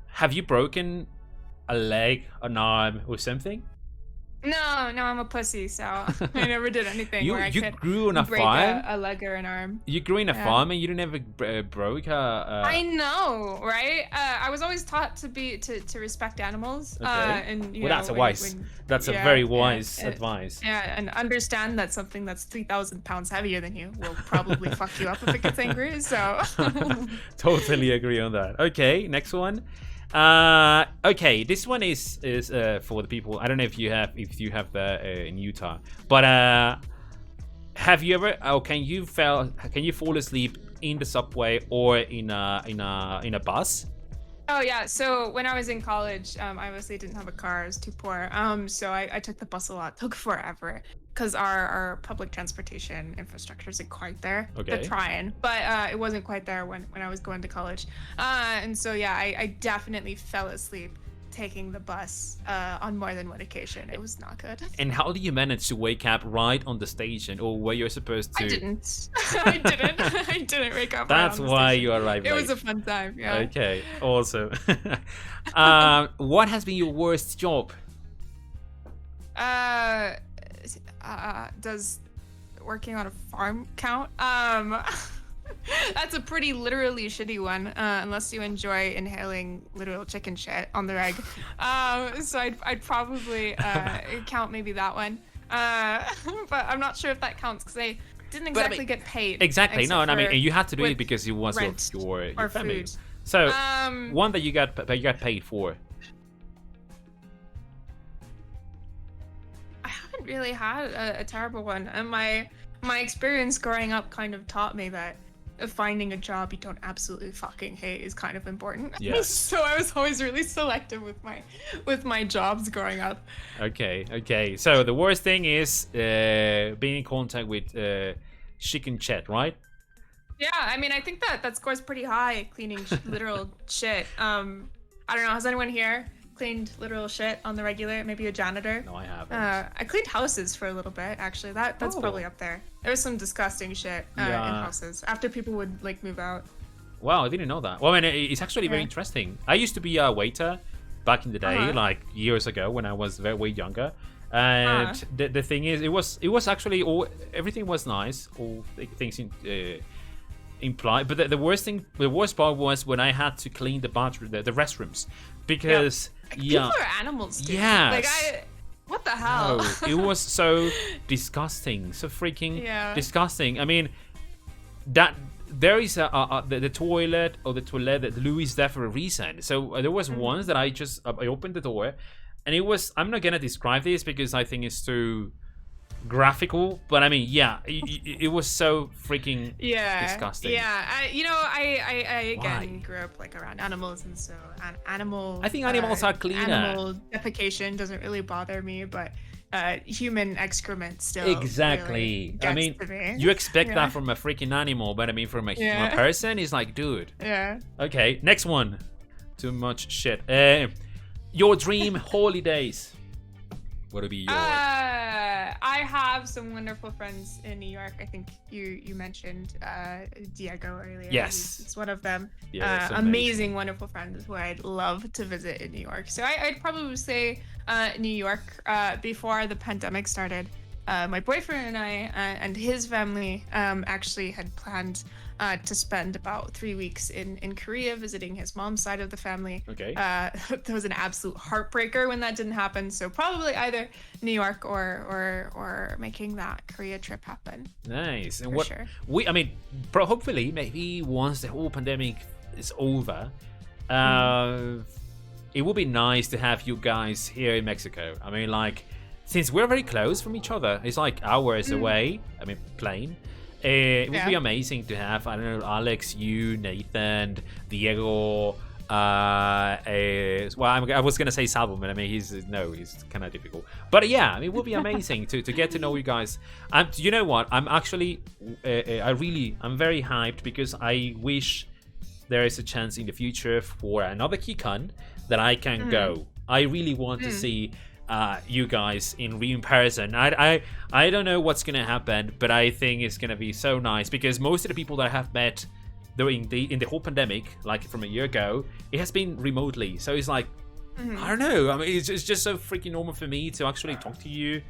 Have you broken a leg, an arm, or something? No, I'm a pussy, so I never did anything where I could grew on a break farm? a leg or an arm. You grew in a farm and you never broke a... I know, right? I was always taught to respect animals. Okay. And That's a very wise advice. Yeah, and understand that something that's 3,000 pounds heavier than you will probably fuck you up if it gets angry. So totally agree on that. Okay, next one. Okay, this one is for the people. I don't know if you have that in Utah, but have you ever? Oh, can you fall asleep in the subway or in a bus? Oh yeah, so when I was in college, I obviously didn't have a car, I was too poor. So I took the bus a lot. It took forever because our public transportation infrastructure isn't quite there. Okay. They're trying, but it wasn't quite there when I was going to college. And so yeah, I definitely fell asleep taking the bus on more than one occasion. It was not good. And how do you manage to wake up right on the station, or where you're supposed to? I didn't. I didn't wake up. That's right on the why station. you arrived It late. was a fun time. Yeah. Okay, awesome. What has been your worst job? Does working on a farm count? That's a pretty literally shitty one, unless you enjoy inhaling literal chicken shit on the reg. So I'd probably count maybe that one. But I'm not sure if that counts because I didn't exactly get paid. Exactly. No, I mean, you had to do it with because it was rent your or family. food. So one that you got paid for. I haven't really had a terrible one, and my experience growing up kind of taught me that finding a job you don't absolutely fucking hate is kind of important. Yes. So I was always really selective with my jobs growing up. Okay. So the worst thing is being in contact with chicken chat, right? Yeah, I mean, I think that scores pretty high, cleaning literal shit. I don't know, has anyone here cleaned literal shit on the regular? Maybe a janitor? No, I haven't. I cleaned houses for a little bit, actually. That's probably up there. There was some disgusting shit in houses after people would like move out. Wow, I didn't know that. Well, I mean, it's actually very interesting. I used to be a waiter back in the day, like years ago when I was way younger. And the thing is, it was actually everything was nice, all things implied. But the worst part was when I had to clean the bathroom, the restrooms, because people are animals, dude. Yes. Like what the hell? No, it was so disgusting, so freaking disgusting. I mean, that there is the toilet that Lou is there for a reason. So there was once that I opened the door, and it was, I'm not gonna describe this because I think it's too graphical, but I mean, it was so freaking disgusting. Yeah, I again grew up like around animals, and so I think animals are cleaner. Animal defecation doesn't really bother me, but human excrement still. Exactly. Really gets I mean, to me. you expect that from a freaking animal, but I mean, from a person, it's like, dude. Yeah. Okay, next one. Too much shit. Your dream holidays. What would be yours? I have some wonderful friends in New York. I think you mentioned Diego earlier. Yes. He's one of them. Yeah, amazing, wonderful friends who I'd love to visit in New York. So I'd probably say New York before the pandemic started. My boyfriend and I and his family actually had planned to spend about 3 weeks in Korea visiting his mom's side of the family. Okay. That was an absolute heartbreaker when that didn't happen. So probably either New York or making that Korea trip happen. Nice. And sure. Hopefully, maybe once the whole pandemic is over, it would be nice to have you guys here in Mexico. I mean, like, since we're very close from each other, it's like hours away. I mean, plane. It would be amazing to have, I don't know, Alex, you, Nathan, Diego. I was gonna say Salvo, but I mean, he's kind of difficult. But yeah, I mean, it would be amazing to get to know you guys. You know what? I'm actually, I'm very hyped because I wish there is a chance in the future for another KeyCon that I can go. I really want to see you guys in person. I don't know what's gonna happen, but I think it's gonna be so nice because most of the people that I have met in the whole pandemic, like from a year ago, it has been remotely. So it's like, I don't know. I mean, it's just so freaking normal for me to actually talk to you.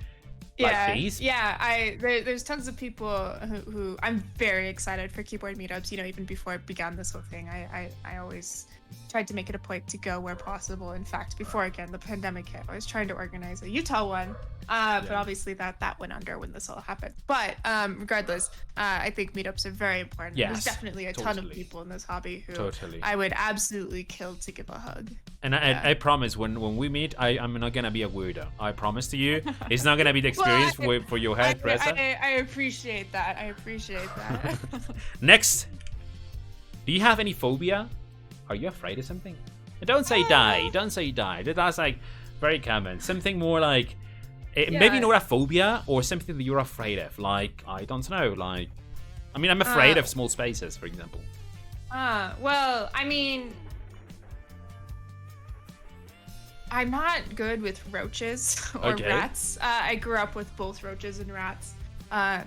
There's tons of people who I'm very excited for keyboard meetups. You know, even before it began this whole thing, I always tried to make it a point to go where possible. In fact, before again the pandemic hit, I was trying to organize a Utah one, but obviously that went under when this all happened. But regardless, I think meetups are very important. Yes, there's definitely a ton of people in this hobby who I would absolutely kill to give a hug. And I promise when we meet, I'm not gonna be a weirdo. I promise to you, it's not gonna be the experience for your hairdresser. I appreciate that. Next, Do you have any phobia? Are you afraid of something? And don't say die. Don't say die. That's like very common. Something more like maybe not a phobia or something that you're afraid of. Like I don't know. Like I mean, I'm afraid of small spaces, for example. Well, I mean, I'm not good with roaches or rats. I grew up with both roaches and rats.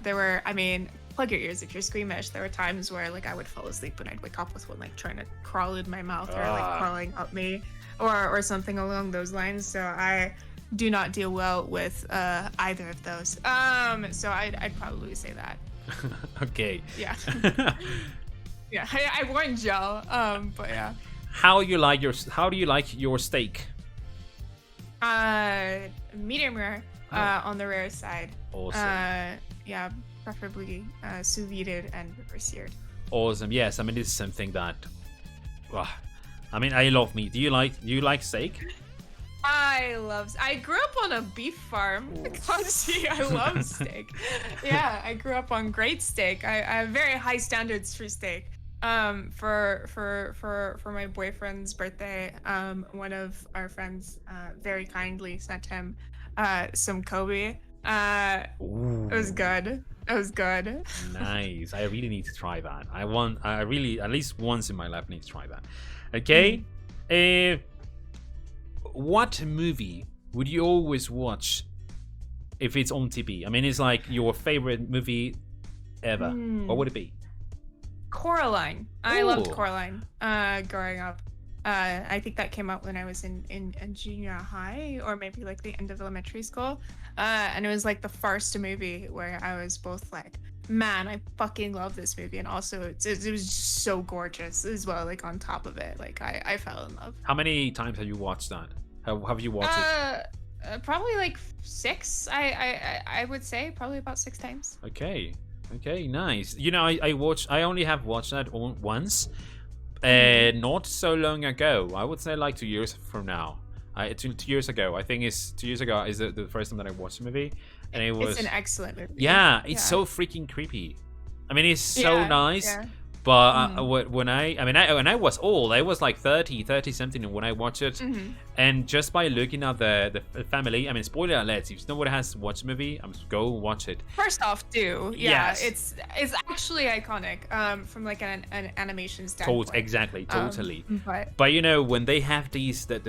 There were, I mean, plug your ears if you're squeamish. There were times where like I would fall asleep and I'd wake up with one like trying to crawl in my mouth or like crawling up me or something along those lines. So I do not deal well with either of those. So I'd probably say that. Okay. Yeah. Yeah, I warned y'all. But yeah. How do you like your steak? Medium rare. On the rare side. Awesome. Yeah, preferably sous vide and seared. Awesome. Yes, I mean this is something that. I mean, I love meat. Do you like steak? I grew up on a beef farm. See, I love steak. Yeah, I grew up on great steak. I have very high standards for steak. For my boyfriend's birthday, one of our friends very kindly sent him some Kobe. It was good. It was good. Nice. I really need to try that. I really, at least once in my life, need to try that. Okay. What movie would you always watch if it's on TV? I mean, it's like your favorite movie ever. What would it be? Coraline. I loved Coraline growing up. I think that came out when I was in junior high or maybe like the end of elementary school. And it was like the first movie where I was both like, man, I fucking love this movie. And also it was just so gorgeous as well. Like on top of it, like I fell in love. How many times have you watched that? Have you watched it? Probably like 6. I would say probably about 6 times. Okay, nice. You know, I only have watched that once, not so long ago. I would say like 2 years from now. 2 years ago. I think it's 2 years ago is the first time that I watched the movie, and it's an excellent movie. Yeah, it's so freaking creepy. I mean, it's so nice. Yeah. But when I was old, I was like 30 something when I watched it, and just by looking at the family, I mean, spoiler alert, if nobody has watched the movie, go watch it. First off, yes. It's actually iconic from like an animation standpoint. Exactly, totally. But you know, when they have these the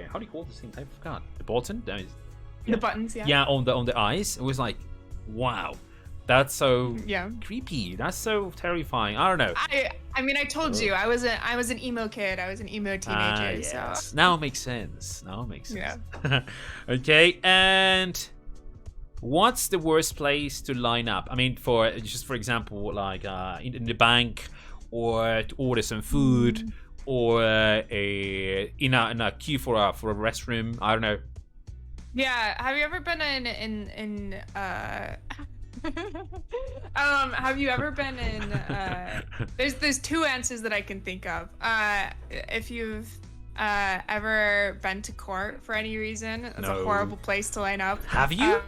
how do you call this thing? I forgot. The button. The buttons, yeah. Yeah, on the eyes, it was like, wow. That's so creepy. That's so terrifying. I don't know. I mean, I told you, I was an emo kid. I was an emo teenager. Yes. So now it makes sense. Yeah. Okay, and what's the worst place to line up? I mean, for example, like in the bank, or to order some food, or in a queue for a restroom. I don't know. Yeah. Have you ever been in have you ever been in there's 2 answers that I can think of. If you've ever been to court for any reason, it's a horrible place to line up. Have you?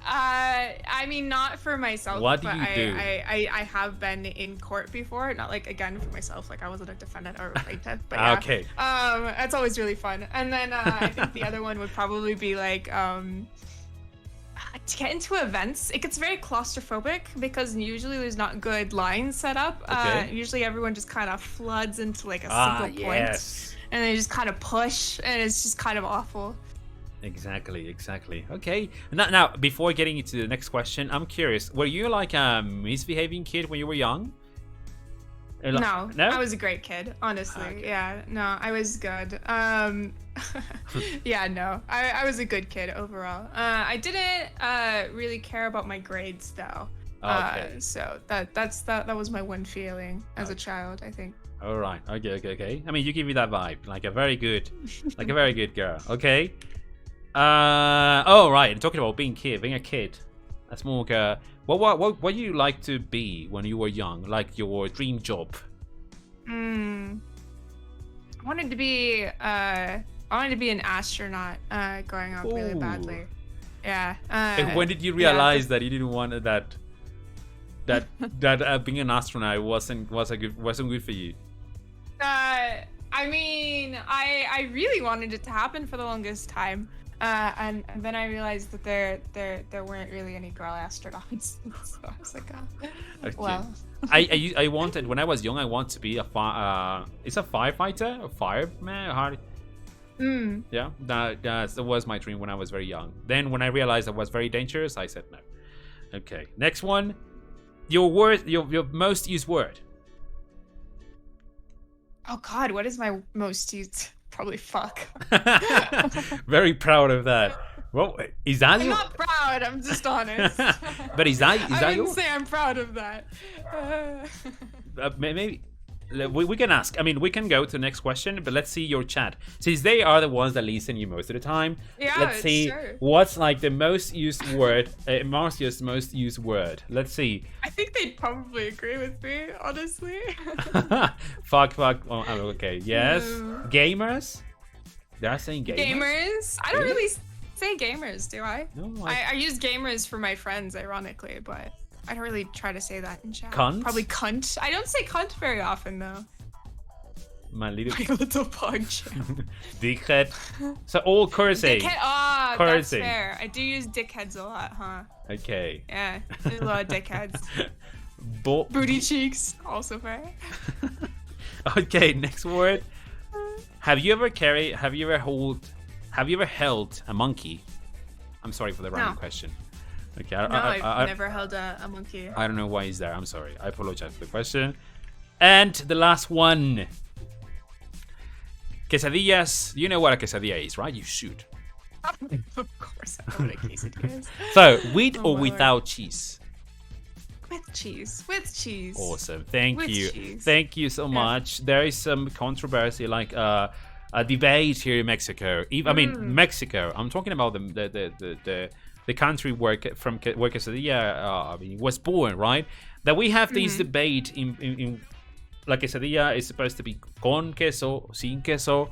I mean, not for myself. What do you do? I have been in court before, not like again for myself, like I wasn't a defendant or a plaintiff, but yeah. Okay. That's always really fun. And then I think the other one would probably be like to get into events. It gets very claustrophobic because usually there's not good lines set up. Usually everyone just kind of floods into like a single point, and they just kind of push, and it's just kind of awful. Exactly. Okay. Now, before getting into the next question, I'm curious. Were you like a misbehaving kid when you were young? No, I was a great kid, honestly. Okay. Yeah, no, I was good. Yeah, no, I was a good kid overall. I didn't really care about my grades though. So that was my one feeling as a child, I think. All right. Okay. I mean, you give me that vibe, like a very good girl. Okay. Right. And talking about being a kid, that's more like a. What do you like to be when you were young? Like your dream job? I wanted to be an astronaut growing up really badly. Yeah. And when did you realize that you didn't want that? that being an astronaut wasn't good for you? I mean, I really wanted it to happen for the longest time, and then I realized that there weren't really any girl astronauts. So I was like, Okay. well. I wanted, when I was young, I wanted to be a firefighter, a fireman. Yeah, that was my dream when I was very young. Then when I realized it was very dangerous, I said no. Okay, next one. Your most used word. Oh God, what is my most used? Probably fuck. Very proud of that. Well, is that I'm not proud. I'm just honest. But is that I your? wouldn't say I'm proud of that. Maybe we can ask. I mean, we can go to the next question, but let's see your chat. Since they are the ones that listen you most of the time, Yeah, let's see sure. what's like the most used word, Marcia's most used word. Let's see. I think they'd probably agree with me, honestly. Fuck. Oh, okay. Yes. No. Gamers. They're saying gamers. Gamers? I don't really say gamers, do I? No. I use gamers for my friends, ironically, but I don't really try to say that in chat. Cunt? Probably cunt. I don't say cunt very often, though. My little My little punch. dickhead. So all cursing. Dickhead. Ah, that's Cursing. fair. I do use dickheads a lot, huh? Okay. Yeah, a lot of dickheads. Bo- Booty cheeks, also fair. Okay, next word. Have you ever held a monkey? I'm sorry for the random No. question. Okay, I've never held a monkey. I don't know why he's there. I'm sorry. I apologize for the question. And the last one. Quesadillas. You know what a quesadilla is, right? You should. Of course, I know what a quesadilla is. So, with Oh, or my without cheese? With cheese. With cheese. Awesome. Thank With you. cheese. Thank you so much. There is some controversy, like a debate here in Mexico. I mean, Mexico. I'm talking about the country where quesadilla was born, right? That we have this debate in la quesadilla is supposed to be con queso, sin queso.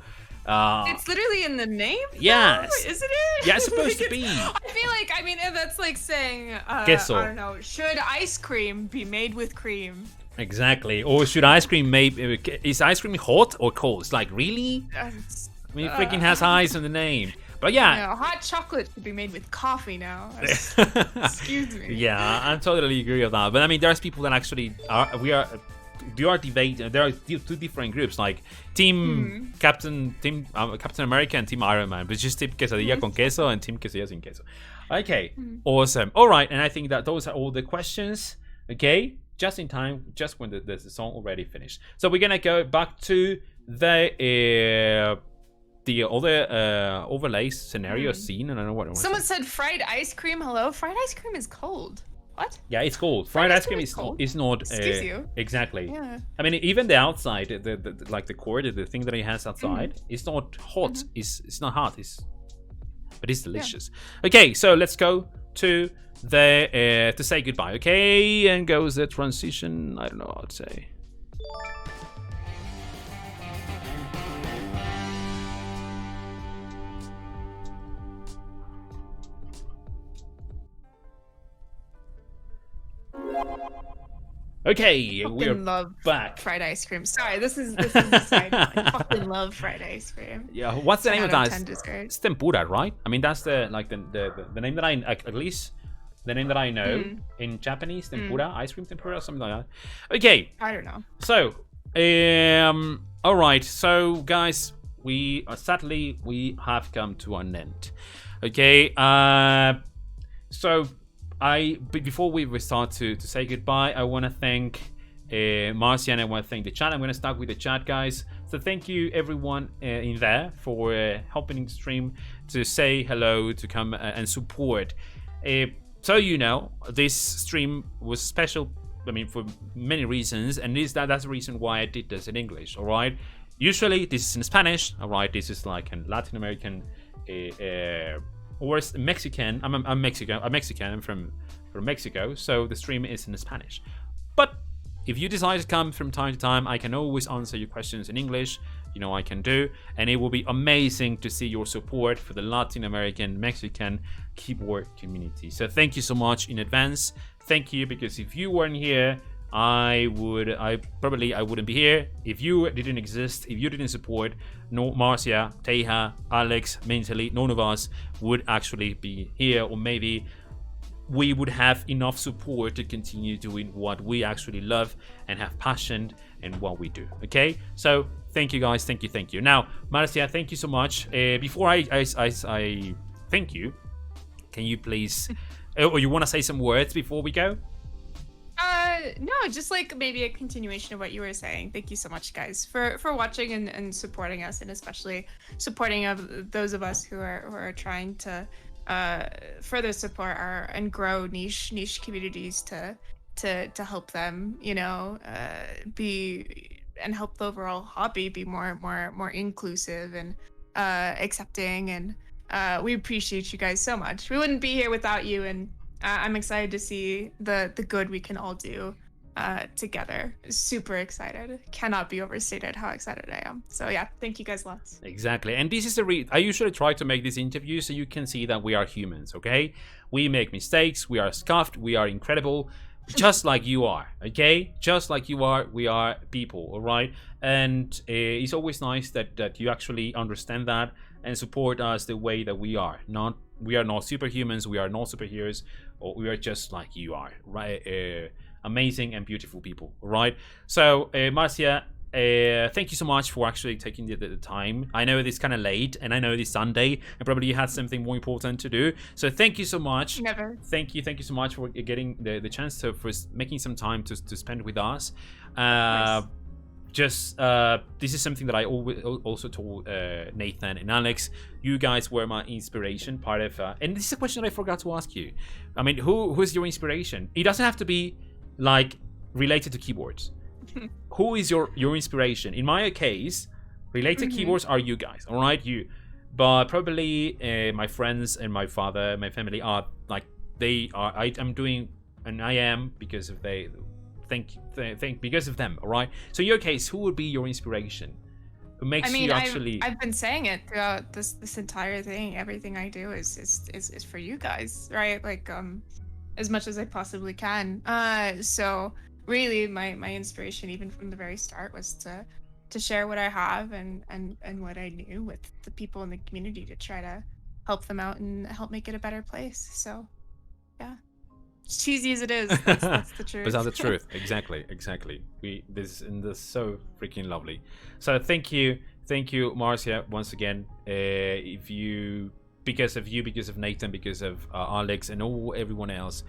It's literally in the name? Yes. though, isn't it? Yeah, it's supposed to Like, be. I feel like, I mean, that's like saying, Queso. I don't know, should ice cream be made with cream? Exactly. Or should ice cream is ice cream hot or cold? It's like, really? That's- I mean, it freaking has eyes in the name. But yeah. No, hot chocolate should be made with coffee now. Excuse me. Yeah, I totally agree with that. But I mean, there's people that actually are debating. There are two different groups, like Team Captain America and Team Iron Man, but it's just Team Quesadilla con queso and Team Quesadilla sin queso. Okay, awesome. All right, and I think that those are all the questions. Okay, just in time, just when the song already finished. So we're gonna go back to the other overlays scenario scene, and I don't know what. Someone said fried ice cream. Hello, fried ice cream is cold. What? Yeah, it's cold. Fried ice cream cold. is not. Excuse you. Exactly. Yeah. I mean, even the outside, the like the core, the thing that it has outside, it's not hot. It's not hot. But it's delicious. Okay, so let's go to the to say goodbye. Okay, and goes the transition. I don't know what to say. Okay, we're love back. fried ice cream. Sorry, this is the side. I fucking love fried ice cream. Yeah, what's the name of that? 10 dessert. It's tempura, right? I mean, that's the name that I at least the name that I know in Japanese, tempura, ice cream tempura, something like that. Okay, I don't know. so all right, so guys, we sadly we have come to an end. Okay, so before we start to say goodbye, I want to thank Marcia, and I want to thank the chat. I'm going to start with the chat, guys. So thank you everyone in there for helping the stream, to say hello, to come and support. So you know, this stream was special, I mean, for many reasons, and that's the reason why I did this in English. All right, usually this is in Spanish. All right, this is like a Latin American or Mexican. I'm Mexican. I'm from Mexico, so the stream is in Spanish. But if you decide to come from time to time, I can always answer your questions in English. You know, I can do, and it will be amazing to see your support for the Latin American Mexican keyboard community. So thank you so much in advance. thank you, because if you weren't here, I wouldn't be here. If you didn't exist, if you didn't support, no Marcia, Teja, Alex, mentally, none of us would actually be here, or maybe we would have enough support to continue doing what we actually love and have passion in what we do. Okay, so thank you guys, thank you. Now, Marcia, thank you so much. Before I thank you, can you please, or you want to say some words before we go? No, just like maybe a continuation of what you were saying. Thank you so much, guys, for watching and supporting us, and especially supporting of those of us who are trying to further support our and grow niche communities to help them, you know, be and help the overall hobby be more inclusive and accepting. And we appreciate you guys so much. We wouldn't be here without you, and I'm excited to see the good we can all do together. Super excited. Cannot be overstated how excited I am. So yeah, thank you guys lots. Exactly. And this is the I usually try to make this interview so you can see that we are humans, okay? We make mistakes, we are scuffed, we are incredible, just like you are, okay? Just like you are, we are people, all right? And it's always nice that you actually understand that and support us the way that we are. We are not superhumans, we are not superheroes, or we are just like you are, right? Amazing and beautiful people, right? So, Marcia, thank you so much for actually taking the time. I know it's kind of late, and I know it's Sunday, and probably you had something more important to do. So, thank you so much. Never. Thank you so much for getting the chance for making some time to spend with us. This is something that I also told Nathan and Alex. You guys were my inspiration, part of, and this is a question that I forgot to ask you. I mean, who's your inspiration? It doesn't have to be like related to keyboards. Who is your inspiration? In my case, related keyboards are you guys, all right? You, but probably my friends and my father, my family are like they are. I'm doing, and I am because of they. Think because of them, all right? So in your case, who would be your inspiration? Who makes you actually? I've been saying it throughout this entire thing. Everything I do is for you guys, right? Like as much as I possibly can. So really, my inspiration, even from the very start, was to share what I have and what I knew with the people in the community to try to help them out and help make it a better place. So, yeah. As cheesy as it is, that's the truth. But that's the truth. Exactly. This is so freaking lovely. So thank you, Marcia, once again. Because of Nathan, because of Alex, and everyone else,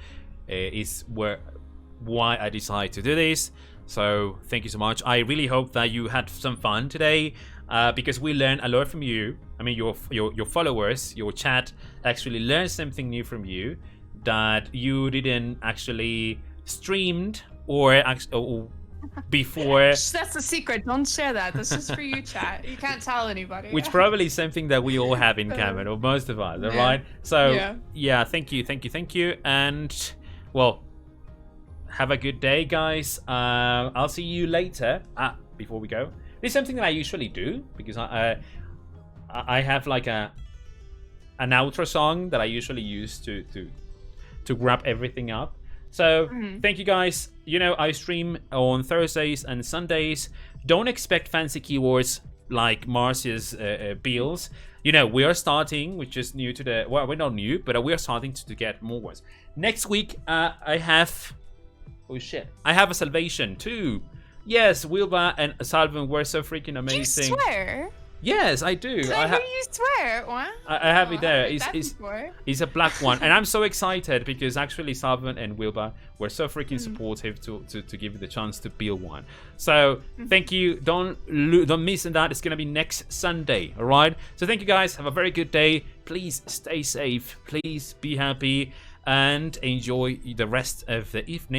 is why I decided to do this. So thank you so much. I really hope that you had some fun today, because we learned a lot from you. I mean, your followers, your chat actually learned something new from you that you didn't actually streamed or before. That's the secret. Don't share that. This is for you, chat. You can't tell anybody. Which probably is something that we all have in common, or most of us, right? So yeah, thank you, and well, have a good day, guys. I'll see you later. Before we go, this is something that I usually do because I have like an outro song that I usually use to wrap everything up. So thank you guys. You know, I stream on Thursdays and Sundays. Don't expect fancy keywords like Marcia's bills. You know, we are starting, which is new to the, well, we're not new, but we are starting to get more words. Next week, I have, oh shit, I have a Salvation too. Yes, Wilba and Salvan were so freaking amazing. You swear? Yes, I do. You swear? What? I have it there. It's a black one, and I'm so excited because actually Salvan and Wilba were so freaking supportive to give you the chance to build one. So thank you. Don't miss that. It's gonna be next Sunday. All right. So thank you guys. Have a very good day. Please stay safe. Please be happy and enjoy the rest of the evening.